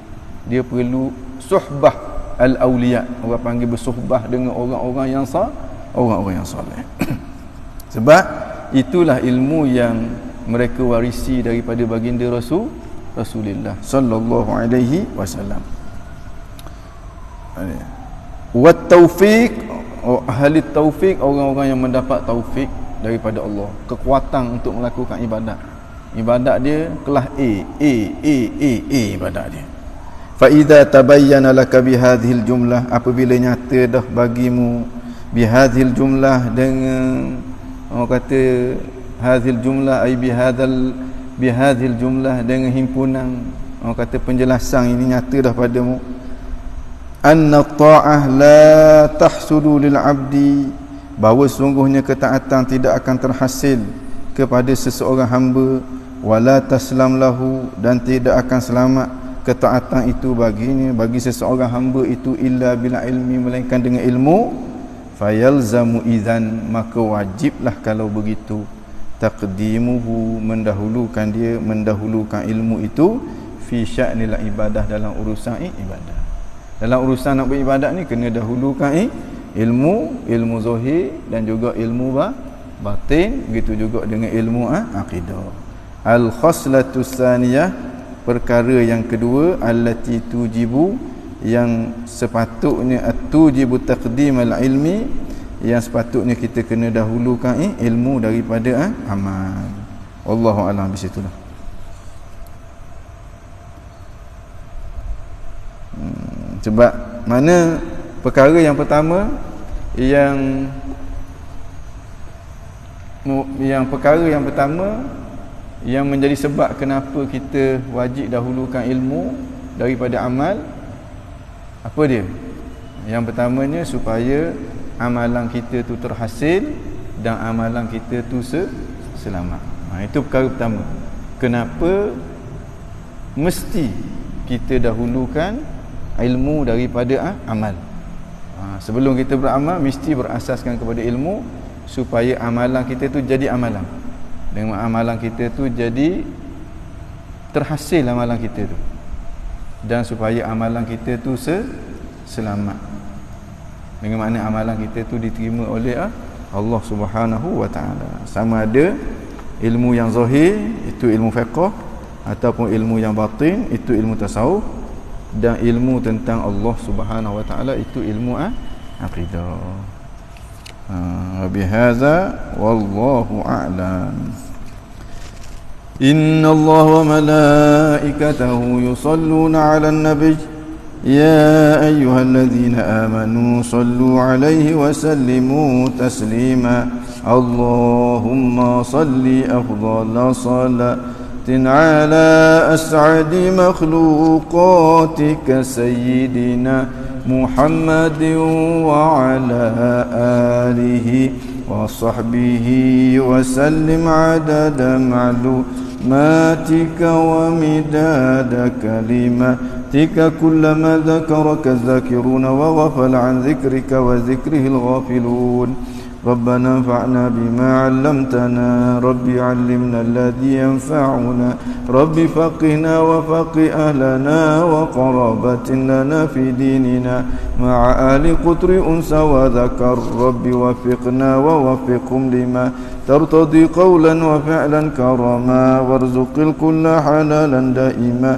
Dia perlu suhbah al-awliya. Orang panggil bersuhbah dengan orang-orang yang soleh. Sebab itulah ilmu yang mereka warisi daripada baginda Rasulullah sallallahu alaihi wasallam. Wa taufiq, ahli taufik, orang-orang yang mendapat taufik daripada Allah, kekuatan untuk melakukan ibadat. Ibadat dia kelas A ibadat dia. Fa idza tabayyana laka bihadhil jumlah, apabila nyata dah bagimu bihadhil jumlah, dengan orang kata hadhil jumlah ay bihadhil jumlah, dengan himpunan orang kata penjelasan ini nyata dah padamu, anna ta'ah la tahsulu lil abdi, bahawa sungguhnya ketaatan tidak akan terhasil kepada seseorang hamba, wala taslam lahu, dan tidak akan selamat ketaatan itu baginya, bagi seseorang hamba itu, illa bil ilmi, melainkan dengan ilmu. Fayalzamu idzan, maka wajiblah kalau begitu, taqdimuhu, mendahulukan ilmu itu, fi sya'nil ibadah, dalam urusan ibadah. Dalam urusan nak beribadat ni kena dahulukan ilmu zahir dan juga ilmu batin, begitu juga dengan ilmu akidah. Al khaslatus tsaniyah, perkara yang kedua, allati tujibu, yang sepatutnya tujibu taqdimal ilmi, yang sepatutnya kita kena dahulukan ilmu daripada amal. Wallahu a'lam bisitulah. Sebab mana perkara yang pertama yang menjadi sebab kenapa kita wajib dahulukan ilmu daripada amal, apa dia? Yang pertamanya supaya amalan kita tu terhasil dan amalan kita tu selamat. Itu perkara pertama. Kenapa mesti kita dahulukan ilmu daripada amal? Sebelum kita beramal mesti berasaskan kepada ilmu, supaya amalan kita tu jadi amalan. Dengan amalan kita tu jadi terhasil amalan kita tu, dan supaya amalan kita tu selamat. Dengan makna amalan kita tu diterima oleh Allah Subhanahu wa taala. Sama ada ilmu yang zahir, itu ilmu fiqh, ataupun ilmu yang batin, itu ilmu tasawuf, dan ilmu tentang Allah Subhanahu wa taala, itu ilmu akidah. Bihadza wallahu a'lam. Inna Allah wa malaikatahu yusalluna 'alan nabiy ya ayyuhalladzina amanu sallu 'alaihi wa sallimu taslima. Allahumma salli afdhala salatin 'ala as'adi makhluqatika sayyidina Muhammadin wa 'ala alihi wa sahbihi wa sallim 'adada ma'lumatika wa midada kalimatika kullama dhakaraka adh-dhakiruna wa ghafala 'an dhikrika wa dhikrihi al-ghafilun. ربنا انفعنا بما علمتنا ربي علمنا الذي ينفعنا ربي فقهنا وفقه أهلنا وقرابة لنا في ديننا مع آل قطر أنثى وذكر ربي وفقنا ووفقهم لما ترتضي قولا وفعلا كرما وارزق الكل حلالا دائما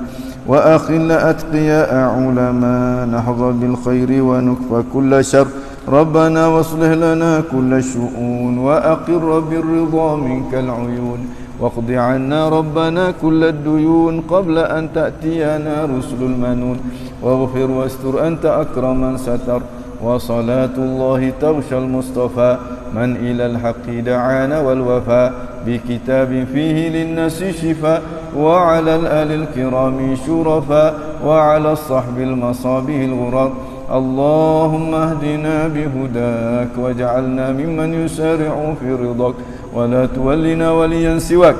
وأخل أتقياء علما نحظى بالخير ونكفى كل شر ربنا واصلح لنا كل الشؤون وأقر بالرضا منك العيون واقض عنا ربنا كل الديون قبل أن تأتينا رسل المنون واغفر واستر أنت أكرم من ستر وصلاة الله تغشى المصطفى من إلى الحق دعانا والوفاء بكتاب فيه للناس شفاء وعلى الآل الكرام شرفاء وعلى الصحب المصابه الغرر. اللهم اهدنا بهداك واجعلنا ممن يسارع في رضاك ولا تولنا وليا سواك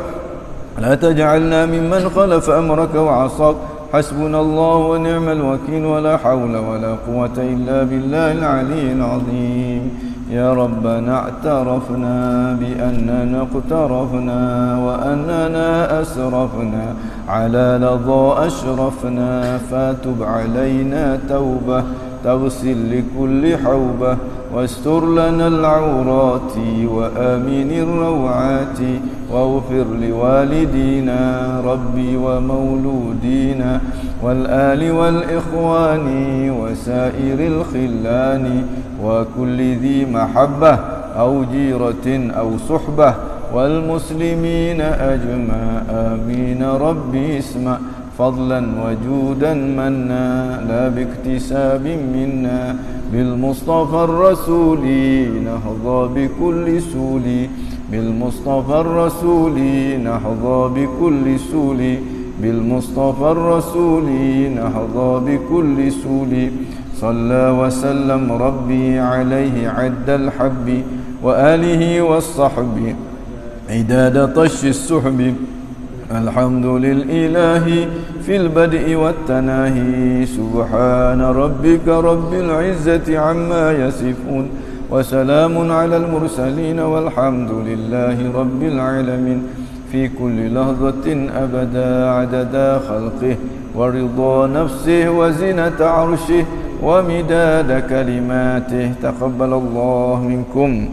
لا تجعلنا ممن خلف أمرك وعصاك حسبنا الله ونعم الوكيل ولا حول ولا قوة إلا بالله العلي العظيم يا ربنا اعترفنا بأننا اقترفنا وأننا أسرفنا على لظى أشرفنا فاتب علينا توبة تغسل لكل حوبة واستر لنا العورات وآمن الروعات واغفر لوالدينا ربي ومولودينا والآل والإخوان وسائر الخلان وكل ذي محبة أو جيرة أو صحبة والمسلمين أجمع آمين ربي اسمع فضلا وجودا منا لا باكتساب منا بالمصطفى الرسول نحظى بكل سول بالمصطفى الرسول نحظى بكل سول بالمصطفى الرسول نحظى بكل سول صلى وسلم ربي عليه عد الحب وآله والصحب عداد طش السحب الحمد للإله في البدء والتناهي سبحان ربك رب العزة عما يصفون وسلام على المرسلين والحمد لله رب العالمين في كل لحظة أبدا عدد خلقه ورضا نفسه وزنة عرشه ومداد كلماته تقبل الله منكم.